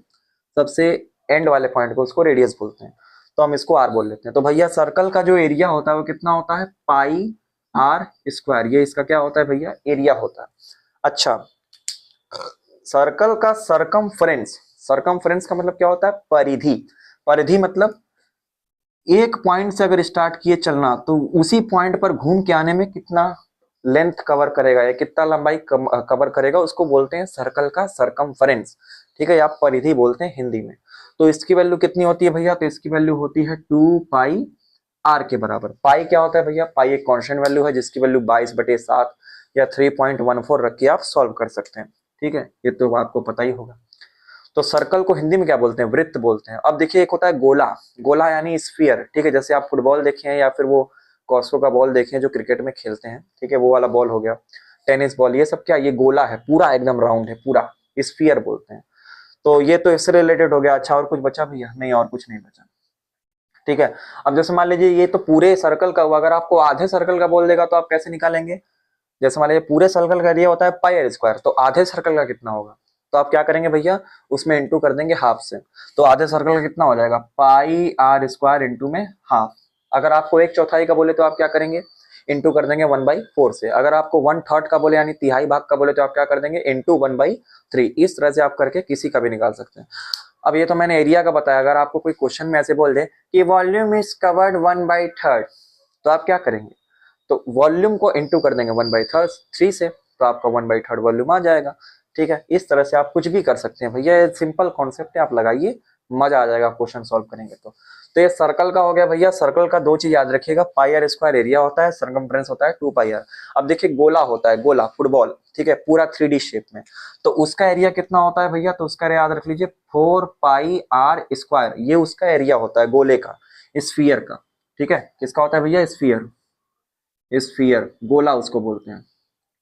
सबसे एंड वाले पॉइंट को, उसको रेडियस बोलते हैं, तो हम इसको आर बोल लेते हैं। तो भैया सर्कल का जो एरिया होता है वो कितना होता है, पाई आर स्क्वायर, ये इसका क्या होता है भैया, एरिया होता है। अच्छा, सर्कल का सरकमफ्रेंस, सरकमफ्रेंस का मतलब क्या होता है, परिधि। परिधि मतलब एक पॉइंट से अगर स्टार्ट किए चलना तो उसी पॉइंट पर घूम के आने में कितना लेंथ कवर करेगा या कितना लंबाई कवर करेगा, उसको बोलते हैं सर्कल का सरकमफ्रेंस, ठीक है। आप परिधि बोलते हैं हिंदी में। तो इसकी वैल्यू कितनी होती है भैया, तो इसकी वैल्यू होती है 2 पाई आर के बराबर। पाई क्या होता है भैया, पाई एक कांस्टेंट वैल्यू है जिसकी वैल्यू 22/7 या 3.14 रख के आप सॉल्व कर सकते हैं, ठीक है। ये तो आपको पता ही होगा। तो सर्कल को हिंदी में क्या बोलते हैं, वृत्त बोलते हैं। अब देखिए एक होता है गोला, गोला यानी स्फीयर, ठीक है। जैसे आप फुटबॉल देखे हैं या फिर वो कॉस्को का बॉल देखे हैं जो क्रिकेट में खेलते हैं, ठीक है, वो वाला बॉल हो गया, टेनिस बॉल, ये सब क्या, ये गोला है, पूरा एकदम राउंड है, पूरा स्फीयर बोलते हैं। तो ये तो इससे रिलेटेड हो गया। अच्छा, और कुछ बचा भैया, नहीं और कुछ नहीं बचा, ठीक है। अब जैसे मान लीजिए ये तो पूरे सर्कल का हुआ, अगर आपको आधे सर्कल का बोल देगा तो आप कैसे निकालेंगे। जैसे मान लीजिए पूरे सर्कल का एरिया होता है पाई आर स्क्वायर, तो आधे सर्कल का कितना होगा, तो आप क्या करेंगे भैया, उसमें इंटू कर देंगे हाफ से। तो आधे सर्कल का कितना हो जाएगा, पाई आर स्क्वायर इंटू में हाफ। अगर आपको 1/4 का बोले तो आप क्या करेंगे, इंटू कर देंगे 1/4 से। अगर आपको 1/3 का बोले यानी तिहाई भाग का बोले तो आप क्या कर देंगे, इंटू 1/3। इस तरह से आप करके किसी का भी निकाल सकते हैं। अब ये तो मैंने एरिया का बताया। अगर आपको कोई क्वेश्चन में ऐसे बोल दे कि वॉल्यूम इज कवर्ड 1/3, तो आप क्या करेंगे, तो वॉल्यूम को इंटू कर देंगे 1/3 से, तो आपका 1/3 वॉल्यूम आ जाएगा, ठीक है। इस तरह से आप कुछ भी कर सकते हैं भैया, सिंपल कॉन्सेप्ट है, आप लगाइए, मजा आ जाएगा क्वेश्चन सॉल्व करेंगे तो ये सर्कल का हो गया भैया। सर्कल का दो चीज याद रखिएगा, पाई आर स्क्वायर एरिया होता है, सर्कमफ्रेंस होता है 2 पाई आर। अब देखिए गोला होता है, गोला फुटबॉल, ठीक है, पूरा 3D शेप में, तो उसका एरिया कितना होता है भैया, तो उसका एरिया याद रख लीजिए 4 पाई आर स्क्वायर, ये उसका एरिया होता है गोले का, स्फीयर का, ठीक है। किसका होता है भैया, स्फीयर, स्फीयर गोला उसको बोलते हैं,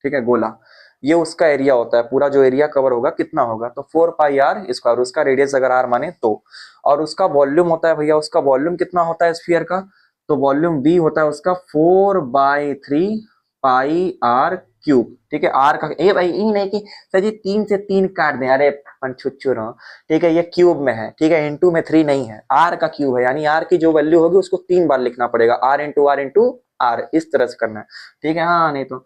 ठीक है, गोला, ये उसका एरिया होता है। पूरा जो एरिया कवर होगा कितना होगा, तो 4 पाई आर स्क्वायर, उसका रेडियस अगर आर माने तो। और उसका वॉल्यूम होता है भैया, उसका वॉल्यूम कितना होता है स्फीयर का, तो वॉल्यूम बी होता है उसका 4/3 पाई आर क्यूब, ठीक है। आर का ए भाई ई नहीं कि सर जी 3 से 3 काट दें, अरे छुच्छू रहो, ठीक है, ये क्यूब में है, ठीक है, इंटू में 3 नहीं है, आर का क्यूब है, यानी आर की जो वैल्यू होगी उसको 3 बार लिखना पड़ेगा, r into r into r, इस तरह से करना है, ठीक है। हाँ नहीं तो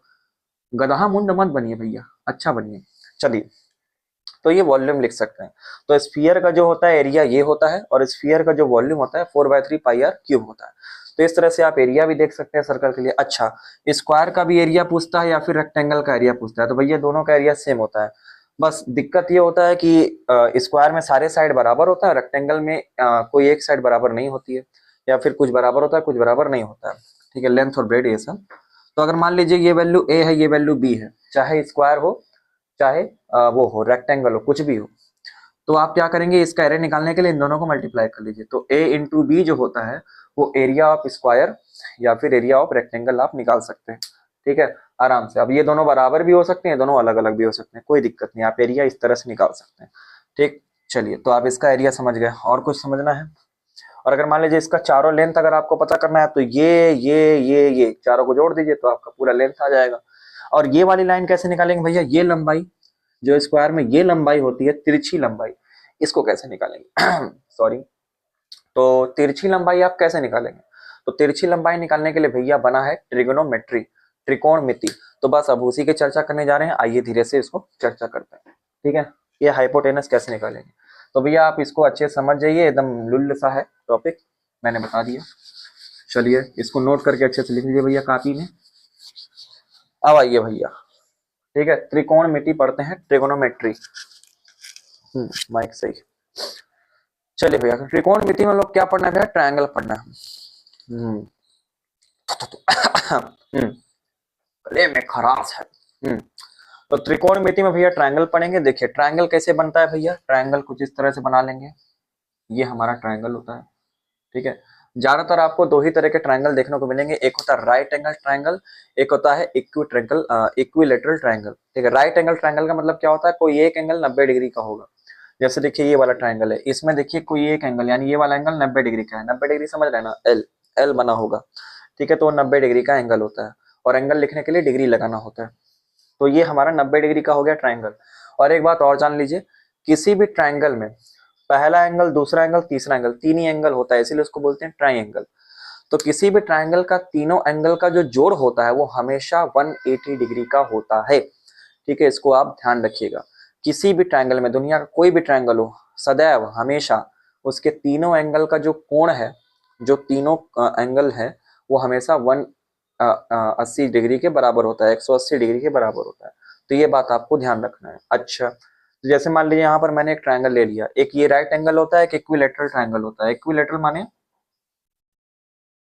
गधा मुंड मत बनिए भैया, अच्छा बनिए। चलिए, तो ये वॉल्यूम लिख सकते हैं। तो स्फीयर का जो होता है एरिया ये होता है, और स्फीयर का जो वॉल्यूम होता है 4/3 पाई आर क्यूब होता है। तो इस तरह से आप एरिया भी देख सकते हैं सर्कल के लिए। अच्छा, स्क्वायर का भी एरिया पूछता है या फिर रेक्टेंगल का एरिया पूछता है, तो भैया दोनों का एरिया सेम होता है। बस दिक्कत ये होता है कि स्क्वायर में सारे साइड बराबर होता है, रेक्टेंगल में कोई एक साइड बराबर नहीं होती है, या फिर कुछ बराबर होता है कुछ बराबर नहीं होता है, ठीक है, लेंथ और ब्रेड ये सब। तो अगर मान लीजिए ये वैल्यू ए है, ये वैल्यू बी है, चाहे स्क्वायर हो चाहे वो हो रेक्टेंगल हो, कुछ भी हो, तो आप क्या करेंगे, इसका एरिया निकालने के लिए इन दोनों को मल्टीप्लाई कर लीजिए। तो ए इंटू बी जो होता है वो एरिया ऑफ स्क्वायर या फिर एरिया ऑफ रेक्टेंगल आप निकाल सकते हैं, ठीक है, आराम से। अब ये दोनों बराबर भी हो सकते हैं, दोनों अलग अलग भी हो सकते हैं, कोई दिक्कत नहीं, आप एरिया इस तरह से निकाल सकते हैं, ठीक। चलिए, तो आप इसका एरिया समझ गए, और कुछ समझना है। और अगर मान लीजिए इसका चारों लेंथ अगर आपको पता करना है, तो ये चारों को जोड़ दीजिए तो आपका पूरा लेंथ आ जाएगा। और ये वाली लाइन कैसे निकालेंगे भैया, ये लंबाई जो स्क्वायर में ये लंबाई होती है, तिरछी लंबाई, इसको कैसे निकालेंगे सॉरी, तो तिरछी लंबाई आप कैसे निकालेंगे, तो तिरछी लंबाई निकालने के लिए भैया बना है ट्रिगोनोमेट्री, त्रिकोणमिति। तो बस अब उसी की चर्चा करने जा रहे हैं, आइए धीरे से इसको चर्चा करते हैं, ठीक है। ये हाइपोटेनस कैसे निकालेंगे, तो भैया आप इसको अच्छे से समझ जाइए, एकदम लुल्ल सा है टॉपिक, मैंने बता दिया। चलिए, इसको नोट करके अच्छे से लिख लीजिए भैया कापी में। अब आइए भैया, ठीक है, त्रिकोणमिति पढ़ते हैं, ट्रिगोनोमेट्री, माइक सही। चलिए भैया, त्रिकोणमिति में लोग क्या पढ़ना है भैया, ट्रायंगल पढ़ना है। गले में खराश है। तो त्रिकोणमिति में भैया ट्रायंगल पढ़ेंगे। देखिए ट्रायंगल कैसे बनता है भैया, ट्रायंगल कुछ इस तरह से बना लेंगे, ये हमारा ट्रायंगल होता है, ठीक है। ज्यादातर आपको दो ही तरह के ट्रायंगल देखने को मिलेंगे, एक होता है राइट एंगल ट्रायंगल, एक होता है इक्विलेटरल ट्रायंगल, ठीक है। राइट एंगल ट्रायंगल का मतलब क्या होता है, कोई एक एंगल 90 डिग्री का होगा। जैसे देखिए ये वाला ट्रायंगल है, इसमें देखिए कोई एक एंगल, यानी ये वाला एंगल 90 डिग्री का है, 90 डिग्री समझ रहे हैं ना, एल एल बना होगा, ठीक है, तो 90 डिग्री का एंगल होता है, और एंगल लिखने के लिए डिग्री लगाना होता है। तो ये हमारा 90 डिग्री का हो गया ट्रायंगल। और एक बात और जान लीजिए, किसी भी ट्रायंगल में पहला एंगल, दूसरा एंगल, तीसरा एंगल, तीन ही एंगल होता है, इसीलिए उसको बोलते हैं ट्रायंगल। तो किसी भी ट्रायंगल का तीनों एंगल का जो जोड़ होता है वो हमेशा 180 डिग्री का होता है, ठीक है, इसको आप ध्यान रखिएगा। किसी भी ट्रायंगल में, दुनिया का कोई भी ट्रायंगल हो, सदैव हमेशा उसके तीनों एंगल का जो कोण है, जो तीनों एंगल है, वो हमेशा 180 डिग्री के बराबर होता है, 180 डिग्री के बराबर होता है। तो ये बात आपको ध्यान रखना है। अच्छा, तो जैसे मान लीजिए यहाँ पर मैंने एक ट्रायंगल ले लिया, एक ये राइट एंगल होता है, एक इक्विलेटरल ट्रायंगल होता है। इक्विलेटरल माने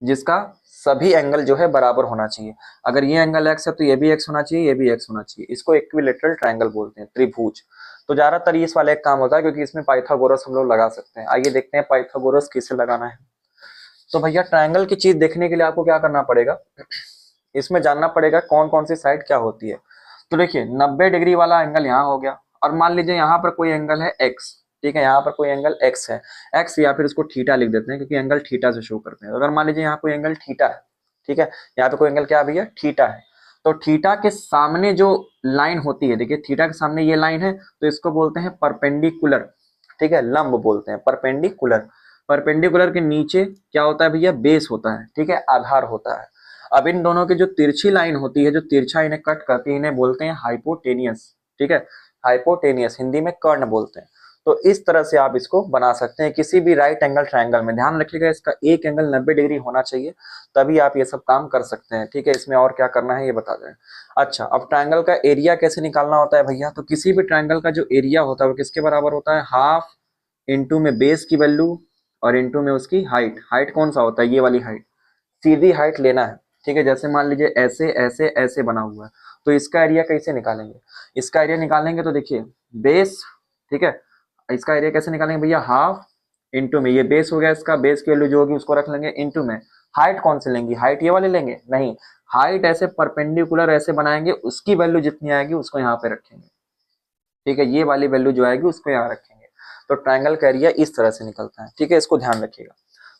जिसका सभी एंगल जो है बराबर होना चाहिए, अगर ये एंगल एक्स है तो ये भी एक्स होना चाहिए, ये भी एक्स होना चाहिए, इसको इक्विलेटरल ट्रायंगल बोलते हैं, त्रिभुज। तो ज्यादातर इस वाले एक काम होता है, क्योंकि इसमें पाइथागोरस हम लोग लगा सकते हैं। आइए देखते हैं पाइथागोरस किसे लगाना है। तो भैया ट्रायंगल की चीज देखने के लिए आपको क्या करना पड़ेगा, इसमें जानना पड़ेगा कौन कौन सी साइड क्या होती है। तो देखिए 90 डिग्री वाला एंगल यहाँ हो गया, और मान लीजिए यहाँ पर कोई एंगल है एक्स, ठीक है, यहाँ पर कोई एंगल एक्स है, एक्स या फिर इसको थीटा लिख देते हैं, क्योंकि एंगल थीटा से शो करते हैं। तो अगर मान लीजिए यहाँ कोई एंगल थीटा है, ठीक है, यहाँ पे कोई एंगल क्या है भैया, थीटा है, तो थीटा के सामने जो लाइन होती है, देखिए थीटा के सामने ये लाइन है, तो इसको बोलते हैं परपेंडिकुलर, ठीक है, लंब बोलते हैं, परपेंडिकुलर। परपेंडिकुलर के नीचे क्या होता है भैया, बेस होता है, ठीक है, आधार होता है। अब इन दोनों की जो तिरछी लाइन होती है, जो तिरछा इन्हें कट करती है, इन्हें बोलते हैं हाइपोटेनियस, ठीक है, हाइपोटेनियस, हिंदी में कर्ण बोलते हैं। तो इस तरह से आप इसको बना सकते हैं किसी भी राइट एंगल ट्रायंगल में। ध्यान रखिएगा इसका एक एंगल 90 डिग्री होना चाहिए, तभी आप ये सब काम कर सकते हैं, ठीक है। इसमें और क्या करना है ये बता दें। अच्छा, अब ट्रायंगल का एरिया कैसे निकालना होता है भैया, तो किसी भी ट्रायंगल का जो एरिया होता है वो किसके बराबर होता है, हाफ इंटू में बेस की वैल्यू और इंटू में उसकी हाइट। हाइट कौन सा होता है, ये वाली हाइट, सीधी हाइट लेना है। ठीक है, जैसे मान लीजिए ऐसे ऐसे ऐसे बना हुआ है, तो इसका एरिया कैसे निकालेंगे, इसका एरिया निकालेंगे तो देखिए बेस, ठीक है, इसका एरिया कैसे निकालेंगे भैया, हाफ इंटू में, ये बेस हो गया, इसका बेस की वैल्यू जो होगी उसको रख लेंगे इंटू में हाइट। कौन से लेंगे, हाइट ये वाले लेंगे, नहीं, हाइट ऐसे परपेंडिकुलर ऐसे बनाएंगे, उसकी वैल्यू जितनी आएगी उसको यहाँ पे रखेंगे। ठीक है, ये वाली वैल्यू जो आएगी उसको यहाँ रखेंगे, तो ट्रायंगल का एरिया इस तरह से निकलता है। ठीक है, इसको ध्यान रखिएगा।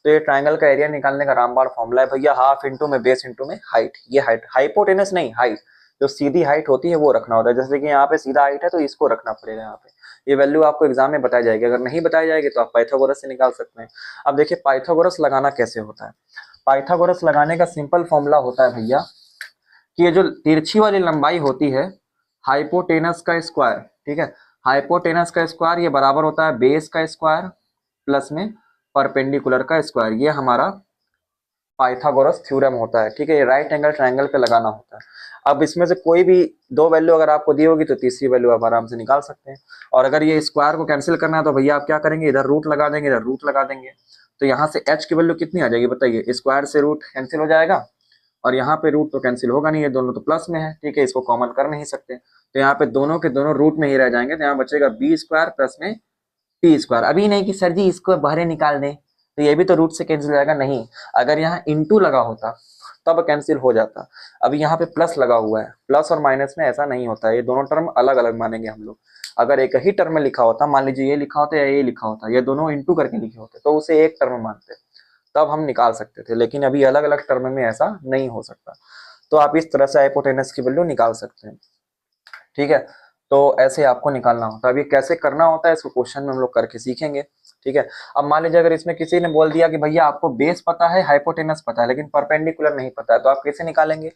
तो ये ट्रायंगल का एरिया निकालने का रामबाण फॉर्मूला है भैया, हाफ इंटू में बेस इंटू में हाइट। ये हाइट, हाइपोटेनस नहीं, हाइट, जो सीधी हाइट होती है वो रखना होता है। जैसे कि यहाँ पे सीधा हाइट है तो इसको रखना पड़ेगा यहाँ पे। ये वैल्यू आपको एग्जाम में बताई जाएगी, अगर नहीं बताई जाएगी तो आप पाइथागोरस से निकाल सकते हैं। अब देखिए पाइथागोरस लगाना कैसे होता है। पाइथागोरस लगाने का सिंपल फॉर्मूला होता है भैया कि ये जो तिरछी वाली लंबाई होती है, हाइपोटेनस का स्क्वायर, ठीक है, हाइपोटेनस का स्क्वायर ये बराबर होता है बेस का स्क्वायर प्लस में परपेंडिकुलर का स्क्वायर। ये हमारा पाइथागोरस थ्योरम होता है। ठीक है, ये राइट एंगल ट्रायंगल पे लगाना होता है। अब इसमें से कोई भी दो वैल्यू अगर आपको दी होगी तो तीसरी वैल्यू आप आराम से निकाल सकते हैं। और अगर ये स्क्वायर को कैंसिल करना है तो भैया आप क्या करेंगे, इधर रूट लगा देंगे, इधर रूट लगा देंगे, तो यहाँ से h की वैल्यू कितनी आ जाएगी बताइए, स्क्वायर से रूट कैंसिल हो जाएगा और यहाँ पे रूट तो कैंसिल होगा नहीं, ये दोनों तो प्लस में है। ठीक है, इसको कॉमन कर नहीं सकते, तो यहाँ पे दोनों के दोनों रूट में ही रह जाएंगे, तो यहाँ बचेगा बी स्क्वायर प्लस में टी स्क्वायर। अभी नहीं कि सर जी इसको बाहर निकाल दें, तो ये भी तो रूट से कैंसिल हो जाएगा, नहीं, अगर यहाँ इंटू लगा होता तब कैंसिल हो जाता। अभी यहाँ पे प्लस लगा हुआ है, प्लस और माइनस में ऐसा नहीं होता है, ये दोनों टर्म अलग अलग मानेंगे हम लोग। अगर एक ही टर्म में लिखा होता, मान लीजिए ये लिखा होता या ये लिखा होता, ये दोनों इंटू करके लिखे होते तो उसे एक टर्म मानते, तब हम निकाल सकते थे, लेकिन अभी अलग अलग टर्म में ऐसा नहीं हो सकता। तो आप इस तरह से हाइपोटेनस की वैल्यू निकाल सकते हैं। ठीक है, तो ऐसे आपको निकालना होता है। अब ये कैसे करना होता है इसको क्वेश्चन में हम लोग करके सीखेंगे। ठीक है, अब मान लीजिए अगर इसमें किसी ने बोल दिया कि भैया आपको बेस पता है, हाइपोटेनस पता है, लेकिन परपेंडिकुलर नहीं पता है, तो आप कैसे निकालेंगे,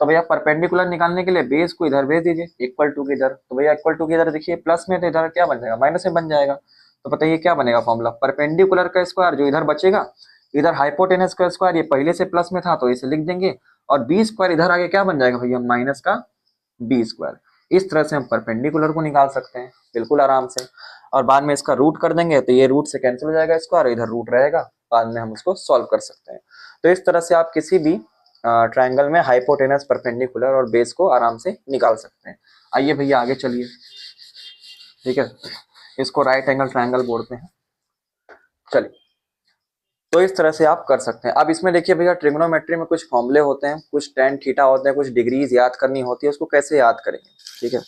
तो भैया परपेंडिकुलर निकालने के लिए बेस को इधर भेज दीजिए, इक्वल टू के इधर, तो भैया इक्वल टू के इधर देखिए प्लस में, तो इधर क्या बन जाएगा, माइनस में बन जाएगा। तो बताइए क्या बनेगा फॉर्मूला, परपेंडिकुलर का स्क्वायर जो इधर बचेगा, इधर हाइपोटेनस का स्क्वायर, ये पहले से प्लस में था तो इसे लिख देंगे, और बी स्क्वायर इधर आगे क्या बन जाएगा भैया, माइनस का बी स्क्वायर। इस तरह से हम परपेंडिकुलर को निकाल सकते हैं बिल्कुल आराम से, और बाद में इसका रूट कर देंगे तो ये रूट से कैंसिल हो जाएगा स्क्वायर, इधर रूट रहेगा, बाद में हम उसको सॉल्व कर सकते हैं। तो इस तरह से आप किसी भी ट्रायंगल में हाइपोटेनस, परपेंडिकुलर और बेस को आराम से निकाल सकते हैं। आइए भैया आगे चलिए। ठीक है, इसको राइट एंगल ट्रायंगल बोलते हैं। चलिए, तो इस तरह से आप कर सकते हैं। अब इसमें देखिए भैया ट्रिग्नोमेट्री में कुछ फॉर्मूले होते हैं, कुछ टेन थीटा होते हैं, कुछ डिग्रीज याद करनी होती है, उसको कैसे याद करेंगे। ठीक है,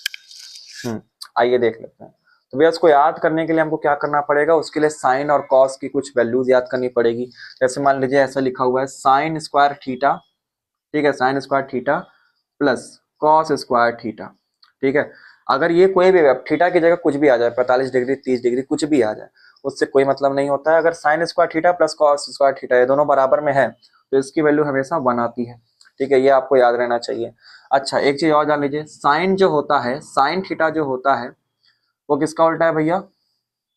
आइए देख लेते हैं। तो भैया इसको याद करने के लिए हमको क्या करना पड़ेगा, उसके लिए साइन और कॉस की कुछ वैल्यूज याद करनी पड़ेगी। जैसे मान लीजिए ऐसा लिखा हुआ है साइन स्क्वायर थीटा, ठीक है, sine square theta plus cos square theta. ठीक है, अगर ये कोई भी थीटा की जगह कुछ भी आ जाए, 45 डिग्री 30 डिग्री कुछ भी आ जाए, उससे कोई मतलब नहीं होता है। अगर sine square theta plus cos square theta ये दोनों बराबर में है तो इसकी वैल्यू हमेशा 1 आती है। ठीक है, ये आपको याद रहना चाहिए। अच्छा, एक चीज और जान लीजिए, साइन जो होता है, साइन थीटा जो होता है वो किसका उल्टा है भैया,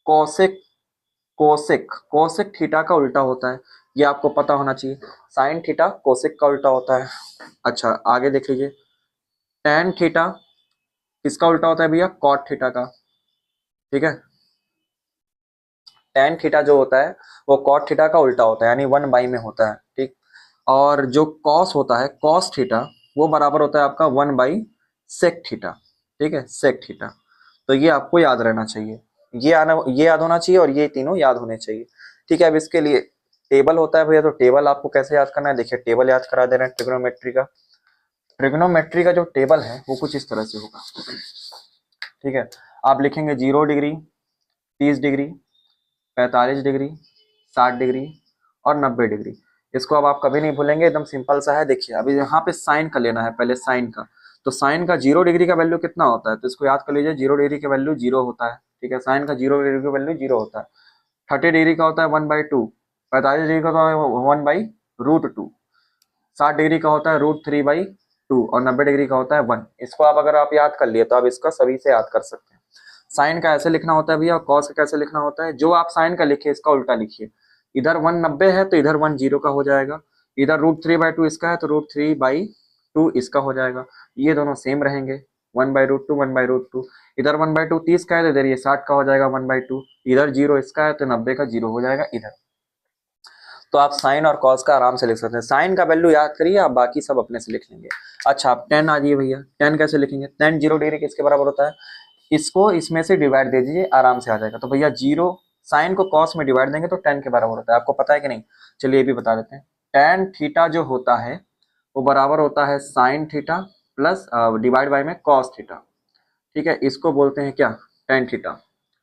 कोसेक, कोसेक, कोसेक थीटा का उल्टा होता है, ये आपको पता होना चाहिए। साइन थीटा कोसेक का उल्टा होता है। अच्छा आगे देख लीजिए, टेन थीटा किसका उल्टा होता है भैया, कॉट थीटा का। ठीक है, टेन थीटा जो होता है वो कॉट थीटा का उल्टा होता है, यानी 1 में होता है। ठीक, और जो कॉस होता है, कॉस थीटा, वो बराबर होता है आपका 1/सेक थीटा। ठीक है, सेक थीटा। तो ये आपको याद रहना चाहिए, ये याद होना चाहिए और ये तीनों याद होने चाहिए। ठीक है, अब इसके लिए टेबल होता है भैया, तो टेबल आपको कैसे याद करना है, देखिए टेबल याद करा दे रहे हैं ट्रिग्नोमेट्री का। ट्रिग्नोमेट्री का जो टेबल है वो कुछ इस तरह से होगा। ठीक है, आप लिखेंगे 0 डिग्री, 30 डिग्री, 45 डिग्री, 60 डिग्री और 90 डिग्री। इसको अब आप कभी नहीं भूलेंगे, एकदम सिंपल सा है। देखिए अभी यहाँ पे साइन का लेना है, पहले साइन का, तो साइन का 0 डिग्री का वैल्यू कितना होता है, तो इसको याद कर लीजिए, 0 डिग्री की वैल्यू 0 होता है। ठीक है, साइन का 0 डिग्री की वैल्यू 0 होता है। 30 डिग्री का होता है 1/2, 45 डिग्री का होता है 1/√2, 60 डिग्री का होता है √3/2 और 90 डिग्री का होता है 1। इसको आप अगर आप याद कर लिए तो आप इसका सभी से याद कर सकते हैं। साइन का ऐसे लिखना होता है भैया, कॉस का कैसे लिखना होता है, जो आप साइन का लिखिए इसका उल्टा लिखिए, इधर 190 है तो इधर 1 0 का हो जाएगा, इधर √3/2 इसका है तो √3/2 इसका हो जाएगा, ये दोनों सेम रहेंगे। 1/√2 1/√2, इधर 1/2 30 का है तो इधर ये 60 का हो जाएगा 1/2, इधर 0 इसका है तो 90 का 0 हो जाएगा इधर। तो आप साइन और कॉस का आराम से लिख सकते हैं। साइन का वैल्यू याद करिए, आप बाकी सब अपने से लिख लेंगे। अच्छा आप टेन आ जाइए भैया, टेन कैसे लिखेंगे? टेन 0 डिग्री किसके बराबर होता है? इसको इसमें से डिवाइड दे दीजिए, आराम से आ जाएगा। तो भैया 0 साइन को कॉस में डिवाइड देंगे तो टेन के बराबर होता है, आपको पता है कि नहीं? चलिए ये भी बता देते हैं। टेन थीटा जो होता है वो बराबर होता है sine theta plus divide by में कॉस थीटा। ठीक है, इसको बोलते हैं क्या? Tan theta.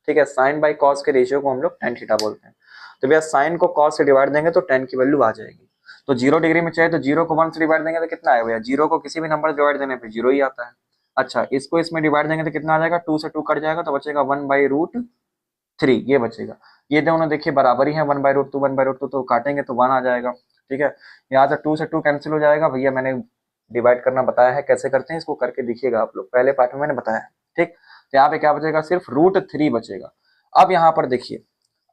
ठीक है, साइन बाई कॉस के रेशियो को हम लोग टेन थीटा बोलते हैं। तो भैया साइन को कॉस से डिवाइड देंगे तो टेन की वैल्यू आ जाएगी। तो 0 डिग्री में चाहिए तो 0 को 1 से डिवाइड देंगे तो कितना आएगा भैया? 0 को किसी भी नंबर से डिवाइड देने पे 0 ही आता है। अच्छा इसको इसमें डिवाइड देंगे तो कितना आ जाएगा? 2 से 2 कट जाएगा तो बचेगा 1/√3, ये बचेगा। ये दोनों देखिए बराबर ही है, 1/√2 1/√2, तो काटेंगे तो 1 आ जाएगा। ठीक है, यहाँ से 2 से 2 कैंसिल हो जाएगा। भैया मैंने डिवाइड करना बताया है, कैसे करते हैं इसको करके दिखिएगा आप लोग, पहले पार्ट में मैंने बताया है। ठीक, तो यहाँ पे क्या बचेगा? सिर्फ √3 बचेगा। अब यहाँ पर देखिए,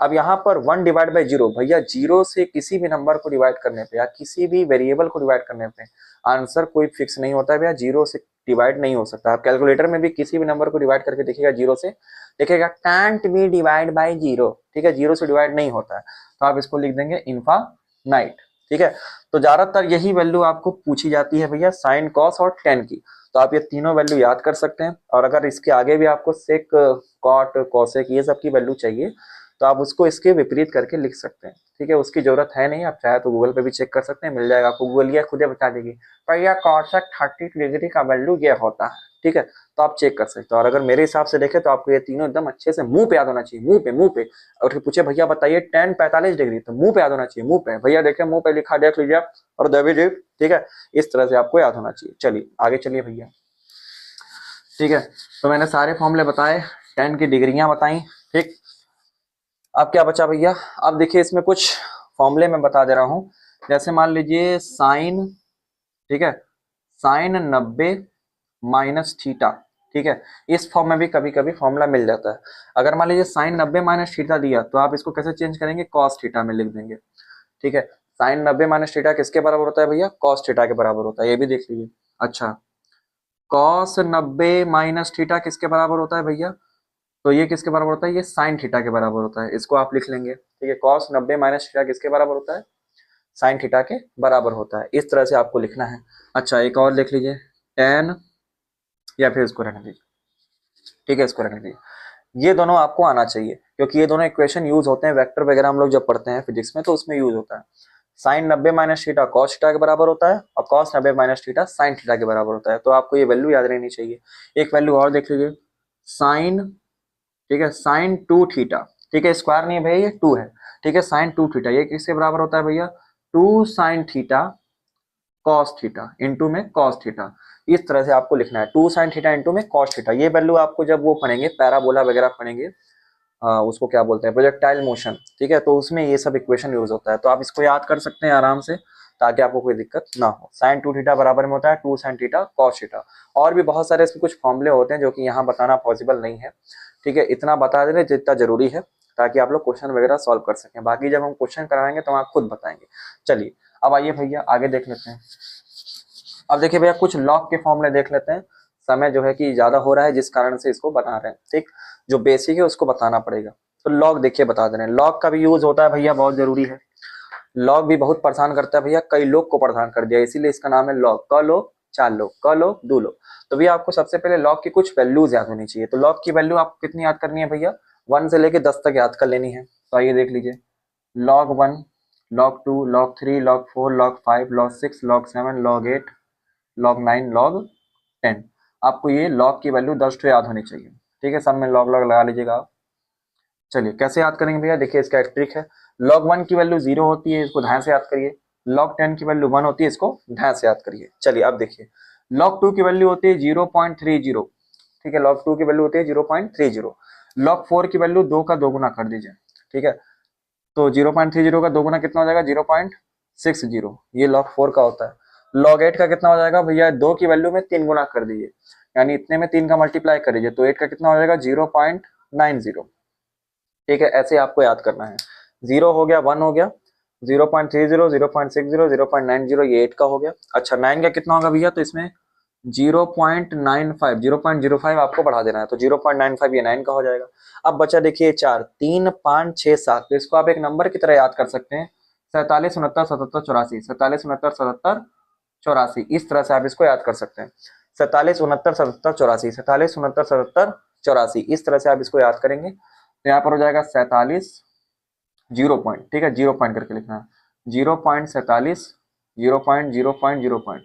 अब यहाँ पर 1/0 भैया 0 से किसी भी नंबर को डिवाइड करने पे या किसी भी वेरिएबल को डिवाइड करने पे आंसर कोई फिक्स नहीं होता है भैया, 0 से डिवाइड नहीं हो सकता। आप कैलकुलेटर में भी किसी भी नंबर को डिवाइड करके देखिएगा 0 से, देखिएगा कांट बी डिवाइड बाय 0। ठीक है, 0 से डिवाइड नहीं होता है, तो आप इसको लिख देंगे इनफाइनाइट। ठीक है, तो ज्यादातर यही वैल्यू आपको पूछी जाती है भैया, साइन कॉस और टेन की। तो आप ये तीनों वैल्यू याद कर सकते हैं, और अगर इसके आगे भी आपको सेक कॉट कॉसेक ये सब की वैल्यू चाहिए तो आप उसको इसके विपरीत करके लिख सकते हैं। ठीक है, उसकी जरूरत है नहीं, आप चाहे तो गूगल पे भी चेक कर सकते हैं, मिल जाएगा आपको। गूगल ये खुद ही बता देगी भैया कॉसेक 30 डिग्री का वैल्यू ये होता है। ठीक है, तो आप चेक कर सकते हो। और अगर मेरे हिसाब से देखें तो आपको ये तीनों एकदम अच्छे से मुंह पे याद होना चाहिए, मुंह पे। और फिर पूछे भैया बताइए tan 45 डिग्री, तो मुंह पे याद होना चाहिए, मुंह पे। भैया देखे मुंह पे लिखा, देख लीजिए आप और दबे जी। ठीक है, इस तरह से आपको याद होना चाहिए। चलिए आगे चलिए भैया। ठीक है, तो मैंने सारे फॉर्मूले बताए, tan की डिग्रियां बताई। ठीक, अब क्या बचा भैया? अब देखिए इसमें कुछ फॉर्मूले मैं बता दे रहा हूं। जैसे मान लीजिए साइन, ठीक है, साइन 90 माइनस थीटा। ठीक है, इस फॉर्म में भी कभी कभी फॉर्मूला मिल जाता है। अगर मान लीजिए साइन 90 माइनस थीटा दिया तो आप इसको कैसे चेंज करेंगे? कॉस थीटा में लिख देंगे। ठीक है, साइन 90 माइनस थीटा किसके बराबर होता है भैया? कॉस थीटा के बराबर होता है, ये भी देख लीजिए। अच्छा, कॉस 90 माइनस थीटा किसके बराबर होता है भैया? तो ये किसके बराबर होता है? ये साइन थीटा के बराबर होता है, इसको आप लिख लेंगे। ठीक है, कॉस 90 माइनस थीटा किसके बराबर होता है? साइन थीटा के बराबर होता है। इस तरह से आपको लिखना है। अच्छा एक और लिख लीजिए, टेन, या फिर इसको रहने दीजिए। ठीक है, इसको रहने दीजिए। ये दोनों आपको आना चाहिए क्योंकि ये दोनों इक्वेशन यूज होते हैं, वेक्टर वगैरह हम लोग जब पढ़ते हैं फिजिक्स में तो उसमें यूज होता है। Sine 90 minus theta cos theta के बराबर होता है और cos 90 minus theta sine theta के बराबर होता है। तो आपको ये वैल्यू याद रहनी चाहिए। एक वैल्यू और देख लीजिए, साइन, ठीक है, साइन 2 थीटा। ठीक है, स्क्वायर नहीं है भैया, ये 2 है। ठीक है, साइन 2 थीटा ये किसके बराबर होता है भैया? 2 sine theta cos theta into में कॉस थीटा। इस तरह से आपको लिखना है, 2 साइन थीटा इंटू में कॉस थीटा। ये वैल्यू आपको जब वो पढ़ेंगे पैराबोला वगैरह पढ़ेंगे, उसको क्या बोलते हैं, प्रोजेक्टाइल मोशन। ठीक है, तो उसमें ये सब इक्वेशन यूज होता है, तो आप इसको याद कर सकते हैं आराम से ताकि आपको कोई दिक्कत ना हो। साइन 2 थीटा बराबर में होता है 2 साइन थीटा कॉस थीटा। और भी बहुत सारे इसमें कुछ फॉर्मूले होते हैं जो कि यहाँ बताना पॉसिबल नहीं है। ठीक है, इतना बता दे रहे जितना जरूरी है ताकि आप लोग क्वेश्चन वगैरह सॉल्व कर सकें। बाकी जब हम क्वेश्चन कराएंगे तो आप खुद बताएंगे। चलिए अब आइए भैया आगे देख लेते हैं। अब देखिए भैया कुछ लॉग के फॉर्मूले देख लेते हैं। समय जो है कि ज्यादा हो रहा है जिस कारण से इसको बता रहे हैं। ठीक, जो बेसिक है उसको बताना पड़ेगा। तो लॉग देखिए बता दे रहे हैं, लॉग का भी यूज होता है भैया, बहुत जरूरी है। लॉग भी बहुत परेशान करता है भैया, कई लोग को परेशान कर दिया, इसीलिए इसका नाम है लॉग। क लो, 4 लो, क लो, 2 लो। तो भैया आपको सबसे पहले लॉग की कुछ वैल्यूज याद होनी चाहिए। तो लॉग की वैल्यू आपको कितनी याद करनी है भैया? 1 से लेके 10 तक याद कर लेनी है। तो आइए देख लीजिए, log 1, log 2, log 3, log 4, log 5, log 6, log 7, log 8, log 9, log 10। आपको ये log की वैल्यू 10 तो याद होनी चाहिए। ठीक है, सब में log log लगा लीजिएगा आप। चलिए कैसे याद करेंगे भैया? देखिए इसका एक ट्रिक है। log 1 की वैल्यू 0 होती है, इसको ध्यान से याद करिए। log 10 की वैल्यू 1 होती है, इसको ध्यान से याद करिए। चलिए अब देखिए, log 2 की वैल्यू होती है 0.30। ठीक है, log 2 की वैल्यू होती है 0.30। log 4 की वैल्यू 2 का 2 गुना कर दीजिए। ठीक है, तो 0.30 का 2 गुना कितना हो जाएगा? 0.60। ये log 4 का होता है। log 8 का कितना हो जाएगा भैया? 2 की वैल्यू में 3 गुना कर दीजिए, यानी इतने में 3 का मल्टीप्लाई कर दीजिए, तो 8 का कितना हो जाएगा? 0.90। ठीक है, ऐसे आपको याद करना है। 0 हो गया, 1 हो गया, 0.30, 0.60, 0.90, ये 8 का हो गया। अच्छा 9 का कितना होगा भैया? तो इसमें 0.95, 0.05 आपको बढ़ा देना है, तो 0.95 ये 9 का हो जाएगा। अब बचा देखिए 4, 3, 5, 6, 7, तो इसको आप एक नंबर की तरह याद कर सकते हैं, 47, 69, 77, 84, 47, 69, 77, 84, इस तरह से आप इसको याद कर सकते हैं। 47, 69, 77, 84, 47, 69, 77, 84, इस तरह से आप इसको याद करेंगे। तो यहाँ पर हो जाएगा 47, 0 पॉइंट, ठीक है, 0 पॉइंट करके लिखना है, 0.47, 0.0.0 पॉइंट,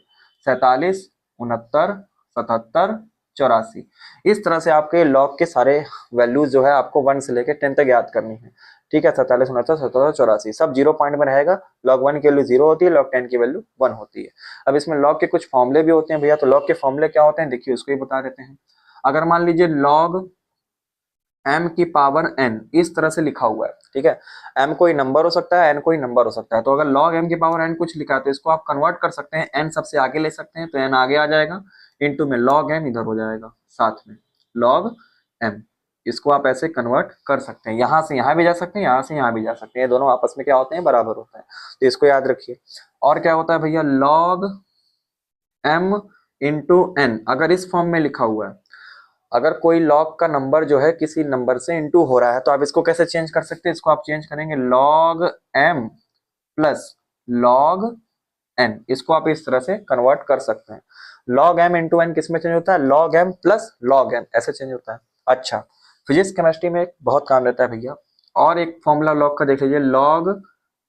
47, 69, 77, 84, इस तरह से आपके लॉग के सारे वैल्यूज जो है आपको 1 से लेकर 10 तक याद करनी है, ठीक है। 47, 69, 77, 84 सब 0 पॉइंट में रहेगा। लॉग 1 की वैल्यू 0 होती है, लॉग 10 की वैल्यू 1 होती है। अब इसमें लॉग के कुछ फॉर्मूले भी होते हैं भैया, तो लॉग के फॉर्मूले क्या होते हैं देखिए, उसको ही बता देते हैं। अगर मान लीजिए लॉग m की पावर n इस तरह से लिखा हुआ है, ठीक है, m कोई नंबर हो सकता है, n कोई नंबर हो सकता है, तो अगर log m की पावर n कुछ लिखा है तो इसको आप कन्वर्ट कर सकते हैं, n सबसे आगे ले सकते हैं तो n आगे आ जाएगा, इनटू में log m इधर हो जाएगा साथ में log m, इसको आप ऐसे कन्वर्ट कर सकते हैं, यहां से यहां भी जा सकते हैं, यहां से यहां भी जा सकते हैं, दोनों आपस में क्या होते हैं, बराबर होता है, तो इसको याद रखिए। और क्या होता है भैया, log m इंटू n, अगर इस फॉर्म में लिखा हुआ है, अगर कोई लॉग का नंबर जो है किसी नंबर से इनटू हो रहा है तो आप इसको कैसे चेंज कर सकते हैं, इसको आप चेंज करेंगे log m plus log n, इसको आप इस तरह से कन्वर्ट कर सकते हैं। log m इंटू n किस में चेंज होता है, log m plus log n ऐसे चेंज होता है। अच्छा, फिजिक्स केमिस्ट्री में बहुत काम रहता है भैया। और एक फॉर्मूला लॉग का देख लीजिए, log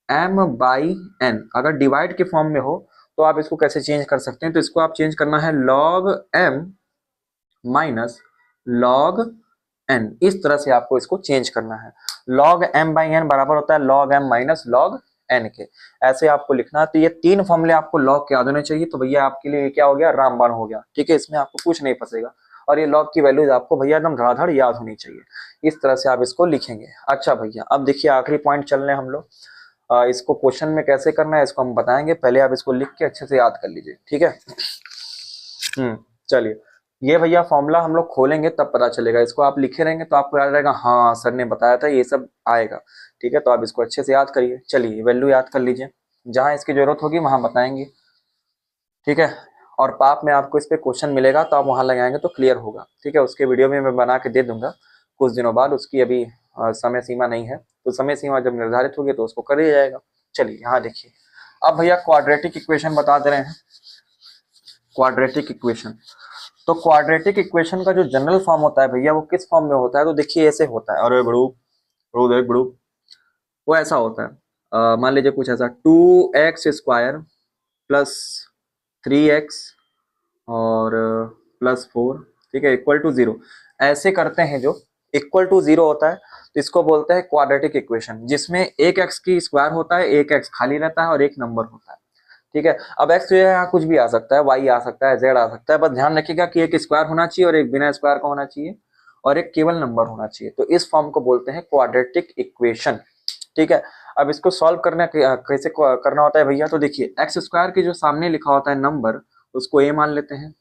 m बाई n, अगर डिवाइड के फॉर्म में हो तो आप इसको कैसे चेंज कर सकते हैं, तो इसको आप चेंज करना है log m minus log n, इस तरह से आपको इसको चेंज करना है। log m बाई n बराबर होता है log m minus log n के, ऐसे आपको लिखना है। तो ये तीन फॉर्मूले आपको log के याद होने चाहिए, तो भैया आपके लिए क्या हो गया, रामबाण हो गया, ठीक है, इसमें आपको कुछ नहीं फंसेगा। और ये log की वैल्यूज आपको भैया एकदम धड़ाधड़ याद होनी चाहिए, इस तरह से आप इसको लिखेंगे। अच्छा भैया, अब देखिए आखिरी पॉइंट चल रहे हैं हम लोग, इसको क्वेश्चन में कैसे करना है इसको हम बताएंगे, पहले आप इसको लिख के अच्छे से याद कर लीजिए, ठीक है। चलिए, ये भैया फॉर्मूला हम लोग खोलेंगे तब पता चलेगा, इसको आप लिखे रहेंगे तो आपको याद रहेगा, हाँ सर ने बताया था ये सब आएगा, ठीक है, तो आप इसको अच्छे से याद करिए। चलिए वैल्यू याद कर लीजिए, जहां इसकी जरूरत होगी वहां बताएंगे, ठीक है। और पाप में आपको इस पे क्वेश्चन मिलेगा तो आप वहां लगाएंगे तो क्लियर होगा, ठीक है। उसके वीडियो में मैं बना के दे दूंगा कुछ दिनों बाद, उसकी अभी समय सीमा नहीं है, तो समय सीमा जब निर्धारित होगी तो उसको कर दिया जाएगा। चलिए यहाँ देखिए, अब भैया क्वाड्रेटिक इक्वेशन बता दे रहे हैं, क्वाड्रेटिक इक्वेशन। तो क्वाड्रेटिक इक्वेशन का जो जनरल फॉर्म होता है भैया वो किस फॉर्म में होता है, तो देखिए ऐसे होता है, अरे बड़ू बड़ू देख बड़ू, वो ऐसा होता है, मान लीजिए कुछ ऐसा, 2x² प्लस 3x और +4, ठीक है, इक्वल टू 0, ऐसे करते हैं जो इक्वल टू 0 होता है, तो इसको बोलते हैं क्वाड्रेटिक इक्वेशन, जिसमें एक x की स्क्वायर होता है, एक x खाली रहता है और एक नंबर होता है, ठीक है। अब x यहाँ कुछ भी आ सकता है, y आ सकता है, z आ सकता है, बस ध्यान रखिएगा कि एक स्क्वायर होना चाहिए और एक बिना स्क्वायर का होना चाहिए और एक केवल नंबर होना चाहिए, तो इस फॉर्म को बोलते हैं क्वाड्रेटिक इक्वेशन, ठीक है। अब इसको सॉल्व करना कैसे करना होता है भैया, तो देखिए x² के जो सामने लिखा होता है नंबर उसको a मान लेते हैं,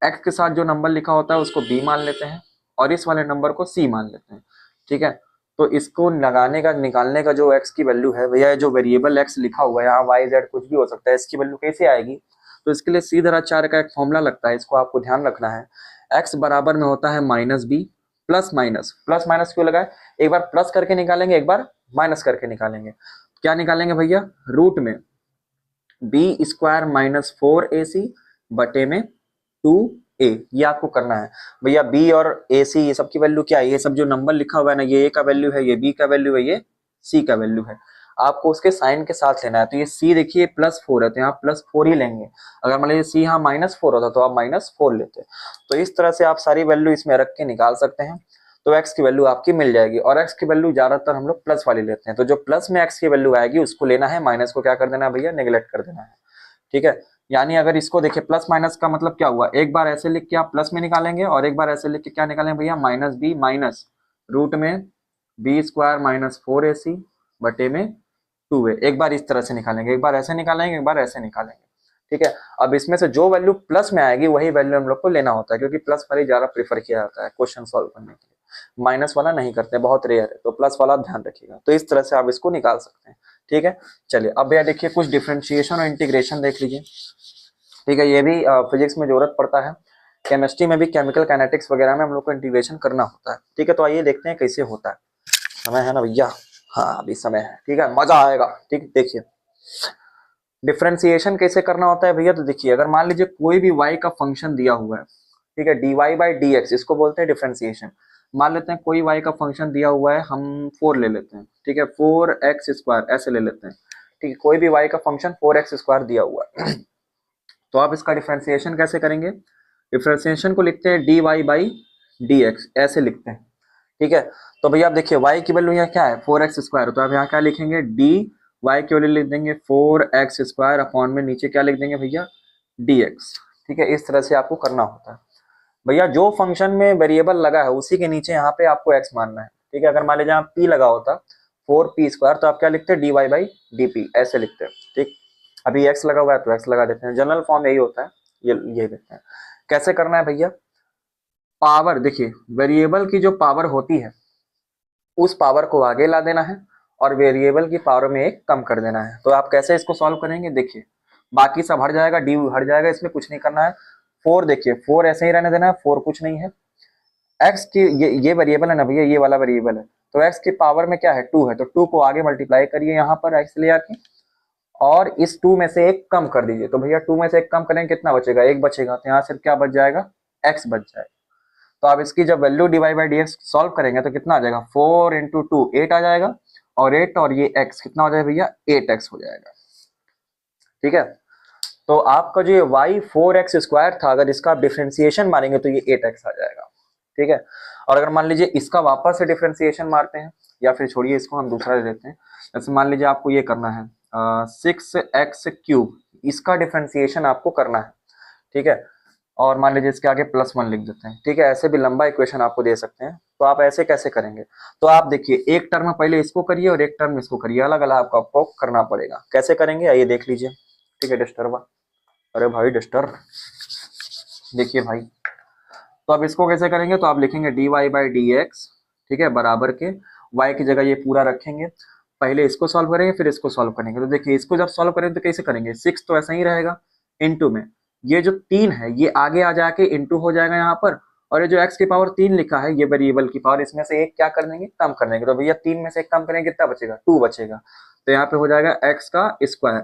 x के साथ जो नंबर लिखा होता है उसको b मान लेते हैं और इस वाले नंबर को c मान लेते हैं, ठीक है। तो इसको लगाने का निकालने का जो x की वैल्यू है भैया, जो वेरिएबल x लिखा हुआ है यहाँ y z कुछ भी हो सकता है, इसकी वैल्यू कैसे आएगी, तो इसके लिए C/4 का एक फॉर्मूला लगता है, इसको आपको ध्यान रखना है। x बराबर में होता है -b plus minus, plus minus क्यों लगाए, एक बार प्लस करके निकालेंगे, एक बार माइनस करके निकालेंगे। क्या निकालेंगे भैया, रूट में b² - 4ac बटे में 2a, ये आपको करना है भैया। b और ac ये सब की वैल्यू क्या है, ये सब जो नंबर लिखा हुआ है ना, ये a का वैल्यू है, ये b का वैल्यू है, ये c का वैल्यू है, आपको उसके साइन के साथ लेना है। तो ये c देखिए +4 है तो यहाँ +4 ही लेंगे, अगर मान लीजिए c यहाँ -4 होता तो आप -4 लेते। तो इस तरह से आप सारी वैल्यू इसमें रख के निकाल सकते हैं, तो x की वैल्यू आपकी मिल जाएगी। और x की वैल्यू ज्यादातर हम लोग प्लस वाली लेते हैं, तो जो प्लस में x की वैल्यू आएगी उसको लेना है, माइनस को क्या कर देना है भैया, नेग्लेक्ट कर देना है, ठीक है। यानी अगर इसको देखिए प्लस माइनस का मतलब क्या हुआ, एक बार ऐसे लिख के आप प्लस में निकालेंगे और एक बार ऐसे लिख के क्या निकालेंगे भैया, -b माइनस रूट में b² - 4ac बटे में 2a, एक बार इस तरह से निकालेंगे, एक बार ऐसे निकालेंगे, एक बार ऐसे निकालेंगे, ठीक है। अब इसमें से जो वैल्यू प्लस में आएगी वही वैल्यू हम लोग को लेना होता है, क्योंकि प्लस वाली ज्यादा प्रीफर किया जाता है क्वेश्चन सॉल्व करने के लिए, माइनस वाला नहीं करते, बहुत रेयर है, तो प्लस वाला ध्यान रखिएगा। तो इस तरह से आप इसको निकाल सकते हैं, ठीक है। चलिए अब भैया देखिए कुछ डिफरेंशिएशन और इंटीग्रेशन देख लीजिए। ठीक है, ये भी फिजिक्स में जरूरत पड़ता है, केमिस्ट्री में भी केमिकल काइनेटिक्स वगैरह में हम लोग को इंटीग्रेशन करना होता है। ठीक है, तो आइए देखते हैं कैसे होता है। समय है ना भैया? हाँ अभी समय है, ठीक है, मजा आएगा। ठीक, देखिए डिफरेंशिएशन कैसे करना होता है भैया। तो देखिए अगर मान लीजिए कोई भी y का फंक्शन दिया हुआ है, ठीक है, dy बाई डी एक्स, इसको बोलते हैं डिफरेंशिएशन। मान लेते हैं कोई y का फंक्शन दिया हुआ है, हम 4 ले लेते हैं, ठीक है, 4x² ऐसे ले लेते हैं। ठीक है, कोई भी y का फंक्शन 4x² दिया हुआ है तो आप इसका डिफरेंशिएशन कैसे करेंगे? डिफरेंशिएशन को लिखते हैं dy बाई डी एक्स, ऐसे लिखते हैं। ठीक है, तो भैया आप देखिए y की वैल्यू यहाँ क्या है 4x², तो आप यहाँ क्या लिखेंगे dy की वैल्यू लिख देंगे 4x² अपॉन में नीचे क्या लिख देंगे भैया dx। ठीक है, इस तरह से आपको करना होता है भैया। जो फंक्शन में वेरिएबल लगा है उसी के नीचे यहाँ पे आपको x मानना है। ठीक है, अगर मान लीजिए यहाँ p लगा होता 4p² तो आप क्या लिखते हैं dy बाई डी ऐसे लिखते हैं। ठीक, अभी x लगा हुआ है तो x लगा देते हैं, जनरल फॉर्म यही होता है, ये देखते हैं कैसे करना है भैया। पावर देखिए, वेरिएबल की जो पावर होती है उस पावर को आगे ला देना है और वेरिएबल की पावर में एक कम कर देना है। तो आप कैसे इसको सॉल्व करेंगे? देखिए बाकी सब हट जाएगा, डी हट जाएगा, इसमें कुछ नहीं करना है। 4 देखिए 4 ऐसे ही रहने देना है, 4 कुछ नहीं है। एक्स की ये वेरिएबल है ना भैया, ये वाला वेरिएबल है, तो एक्स की पावर में क्या है 2 है, तो 2 को आगे मल्टीप्लाई करिए यहाँ पर एक्स ले आके और इस 2 में से एक कम कर दीजिए। तो भैया 2 में से एक कम करेंगे कितना बचेगा? 1 बचेगा, तो यहाँ सिर्फ क्या बच जाएगा? एक्स बच जाएगा। तो आप इसकी जब value dy by d x solve करेंगे तो कितना आ जाएगा? 4 इंटू 2 8 आ जाएगा और 8 और ये x कितना हो जाएगा भैया? 8x हो जाएगा। ठीक है, तो आपका जो ये y 4x² था, अगर इसका आप डिफरेंशिएशन मारेंगे तो ये 8x आ जाएगा। ठीक है, और अगर मान लीजिए इसका वापस से डिफरेंशिएशन मारते हैं, या फिर छोड़िए इसको हम दूसरा ले लेते हैं। जैसे मान लीजिए आपको ये करना है 6x³, इसका डिफरेंशिएशन आपको करना है। ठीक है, और मान लीजिए इसके आगे +1 लिख देते हैं। ठीक है, ऐसे भी लंबा इक्वेशन आपको दे सकते हैं। तो आप ऐसे कैसे करेंगे? तो आप देखिए एक टर्म पहले इसको करिए और एक टर्म इसको करिए, अलग अलग आपको करना पड़ेगा। कैसे करेंगे आइए देख लीजिए। ठीक है, डिस्टर्ब, अरे भाई डिस्टर्ब, देखिए भाई, तो अब इसको कैसे करेंगे? तो आप लिखेंगे dy बाई डी एक्स, ठीक है, बराबर के y की जगह ये पूरा रखेंगे, पहले इसको सॉल्व करेंगे फिर इसको सॉल्व करेंगे। तो देखिए इसको जब सॉल्व करेंगे तो कैसे करेंगे? 6 तो ऐसा ही रहेगा, इंटू में ये जो 3 है ये आगे आ जाके इंटू हो जाएगा यहाँ पर, और ये जो x की पावर 3 लिखा है ये वेरिएबल की पावर, इसमें से एक क्या कर देंगे? कम कर देंगे। तो भैया 3 में से एक कम करेंगे कितना बचेगा? 2 बचेगा। तो यहाँ पे हो जाएगा x का स्क्वायर,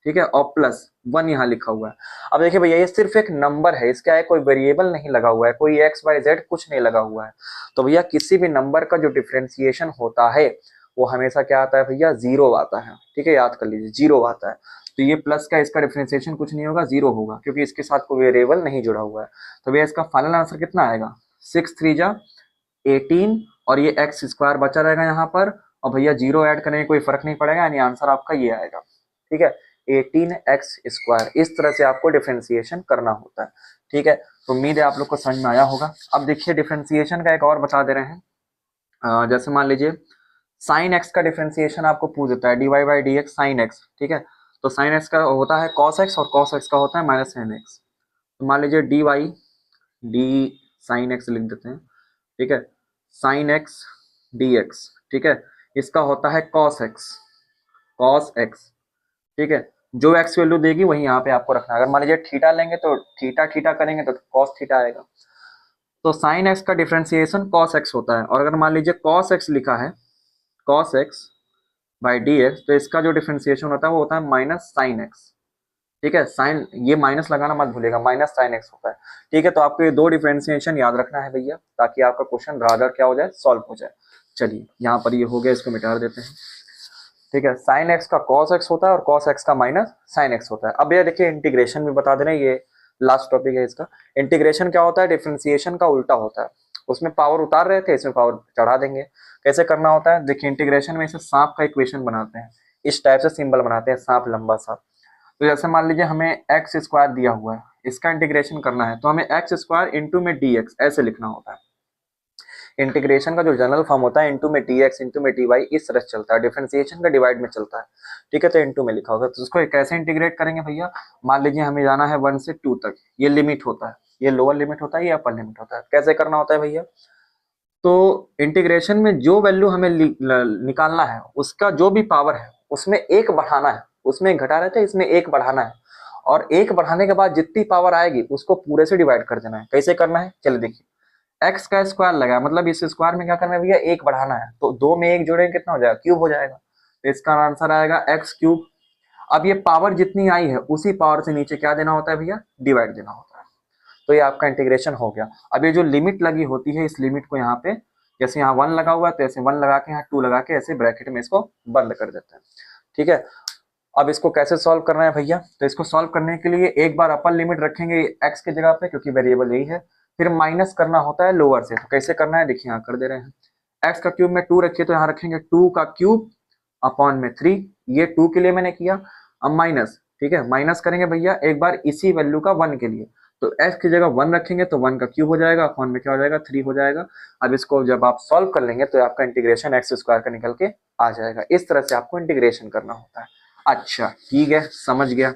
ठीक है, और +1 यहाँ लिखा हुआ है। अब देखिए भैया ये सिर्फ एक नंबर है, इसका है कोई वेरिएबल नहीं लगा हुआ है, कोई x y z कुछ नहीं लगा हुआ है। तो भैया किसी भी नंबर का जो डिफरेंशिएशन होता है वो हमेशा क्या आता है भैया? 0 आता है। ठीक है, याद कर लीजिए 0 आता है। तो ये प्लस का इसका डिफरेंशिएशन कुछ नहीं होगा, 0 होगा, क्योंकि इसके साथ कोई वेरिएबल नहीं जुड़ा हुआ है। तो भैया इसका फाइनल आंसर कितना आएगा? 6 3 जा 18 और ये x² बचा रहेगा यहाँ पर, और भैया 0 ऐड करेंगे कोई फर्क नहीं पड़ेगा, यानी आंसर आपका ये आएगा। ठीक है, 18x²। इस तरह से आपको डिफरेंशिएशन करना होता है। ठीक है, तो उम्मीद है आप लोग को समझ में आया होगा। अब देखिए डिफरेंशिएशन का एक और बता दे रहे हैं। जैसे मान लीजिए साइन x का डिफरेंशिएशन आपको पूछ देता है dy by d x sine x। ठीक है, तो साइन x का होता है cos x और cos x का होता है माइनस साइन x। तो मान लीजिए dy साइन x लिख देते हैं। ठीक है, साइन x dx, ठीक है, इसका होता है cos x। ठीक है, जो x वैल्यू देगी वही यहाँ पे आपको रखना है। अगर मान लीजिए थीटा लेंगे तो थीटा करेंगे तो cos थीटा आएगा। तो साइन x का डिफरेंशिएशन cos x होता है, और अगर मान लीजिए cos x लिखा है cos x by d x, तो इसका जो डिफरेंशिएशन होता है वो होता है माइनस साइन एक्स। ठीक है, साइन ये माइनस लगाना मत भूलिएगा, माइनस साइन एक्स होता है। ठीक है, तो आपको ये 2 डिफरेंशिएशन याद रखना है भैया, ताकि आपका क्वेश्चन रादर क्या हो जाए? सॉल्व हो जाए। चलिए यहाँ पर ये हो गया, इसको मिटा देते हैं। ठीक है, साइन एक्स का cos x होता है और cos x का माइनस साइन एक्स होता है। अब ये देखिए इंटीग्रेशन भी बता दे रहे हैं, ये लास्ट टॉपिक है इसका। इंटीग्रेशन क्या होता है? डिफरेंशिएशन का उल्टा होता है। उसमें पावर उतार रहे थे, इसमें पावर चढ़ा देंगे। कैसे करना होता है? देखिए इंटीग्रेशन में इसे सांप का इक्वेशन बनाते हैं, इस टाइप से सिंबल बनाते हैं, सांप लंबा सा। तो जैसे मान लीजिए हमें x² दिया हुआ है, इसका इंटीग्रेशन करना है, तो हमें x² इंटू में dx ऐसे लिखना होता है। इंटीग्रेशन का जो जनरल फॉर्म होता है इंटू में dx इंटू में dy इस तरह से चलता है, डिफरेंशिएशन का डिवाइड में चलता है। ठीक है, तो इंटू में लिखा होगा। तो उसको कैसे इंटीग्रेट करेंगे भैया? मान लीजिए हमें जाना है 1 से 2 तक, ये लिमिट होता है, ये लोअर लिमिट होता है, ये अपर लिमिट होता है। कैसे करना होता है भैया? तो इंटीग्रेशन में जो वैल्यू हमें निकालना है उसका जो भी पावर है उसमें एक बढ़ाना है, उसमें एक घटा रहे थे, इसमें एक बढ़ाना है, और एक बढ़ाने के बाद जितनी पावर आएगी उसको पूरे से डिवाइड कर देना है। कैसे करना है चलिए देखिए, एक्स का स्क्वायर लगा मतलब इस स्क्वायर में क्या करना है भैया, एक बढ़ाना है, तो दो में एक जोड़ेंगे कितना हो जाएगा, क्यूब हो जाएगा, तो इसका आंसर आएगा एक्स क्यूब। अब ये पावर जितनी आई है उसी पावर से नीचे क्या देना होता है भैया, डिवाइड देना होता है। तो ये आपका इंटीग्रेशन हो गया। अब ये जो लिमिट लगी होती है, इस लिमिट को यहाँ पे, जैसे यहाँ 1 लगा हुआ है तो ऐसे 1 लगा के यहाँ 2 लगा के ऐसे ब्रैकेट में इसको बंद कर देते हैं। ठीक है, अब इसको कैसे सॉल्व करना है भैया, तो इसको सॉल्व करने के लिए एक बार अपर लिमिट रखेंगे एक्स की जगह पे क्योंकि वेरिएबल यही है, फिर माइनस करना होता है लोअर से। तो कैसे करना है देखिए, यहाँ कर दे रहे हैं, एक्स का क्यूब में 2 रखिए तो यहाँ रखेंगे 2 का क्यूब अपॉन में 3, ये 2 के लिए मैंने किया। अब माइनस, ठीक है, माइनस करेंगे भैया एक बार इसी वैल्यू का 1 के लिए, तो एक्स की जगह 1 रखेंगे तो 1 का क्यूब हो जाएगा, अपॉन में क्या हो जाएगा, 3 हो जाएगा। अब इसको जब आप सॉल्व कर लेंगे तो आपका इंटीग्रेशन एक्स स्क्वायर का निकल के आ जाएगा। इस तरह से आपको इंटीग्रेशन करना होता है। अच्छा ठीक है, समझ गया।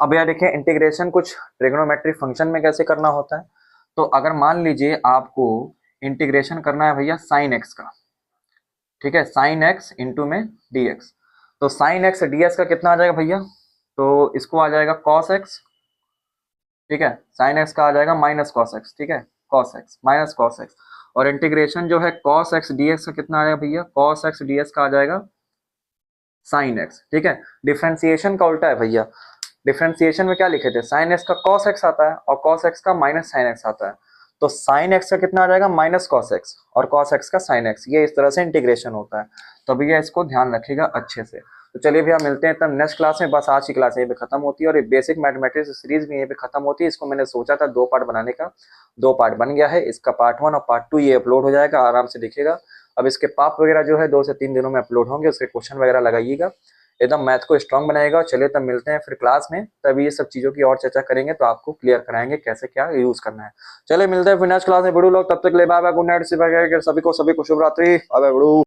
अब यार देखिए, इंटीग्रेशन कुछ ट्रिग्नोमेट्रिक फंक्शन में कैसे करना होता है। तो अगर मान लीजिए आपको इंटीग्रेशन करना है भैया साइन एक्स का, ठीक है, साइन एक्स इंटू में डी एक्स, तो साइन एक्स डी एक्स का कितना आ जाएगा भैया, तो इसको आ जाएगा कॉस एक्स, ठीक है, साइन एक्स का आ जाएगा माइनस कॉस एक्स, ठीक है, cos x minus cos x, और इंटीग्रेशन जो है कॉस एक्स डी एक्स का कितना आ जाएगा भैया, कॉस एक्स डी एक्स का आ जाएगा साइन एक्स, ठीक है। डिफरेंशिएशन का उल्टा है भैया, डिफरेंशिएशन में क्या लिखे थे, साइन एक्स का कॉस एक्स आता है और कॉस एक्स का माइनस साइन एक्स आता है, तो साइन एक्स का कितना आ जाएगा, माइनस कॉस एक्स, और कॉस एक्स का साइन एक्स, ये इस तरह से इंटीग्रेशन होता है। तो भैया इसको ध्यान रखिएगा अच्छे से। तो चलिए भैया मिलते हैं तब नेक्स्ट क्लास में। बस आज की क्लास यहीं पे खत्म होती है और ये बेसिक मैथमेटिक्स सीरीज भी यहीं पे खत्म होती है। इसको मैंने सोचा था 2 पार्ट बनाने का, 2 पार्ट बन गया है, इसका पार्ट 1 और पार्ट 2 ये अपलोड हो जाएगा, आराम से देखिएगा। अब इसके पाप वगैरह जो है 2 से 3 दिनों में अपलोड होंगे, उसके क्वेश्चन वगैरह लगाइएगा, एकदम मैथ को स्ट्रांग बनाएगा। चलिए तब मिलते हैं फिर क्लास में, तब ये सब चीजों की और चर्चा करेंगे, तो आपको क्लियर कराएंगे कैसे क्या यूज करना है। चलिए मिलते हैं फिर नेक्स्ट क्लास में बड़ू लोग, तब तक ले बाय बाय, गुड नाइट, सभी को शुभ रात्रि, बाय बाय बड़ू।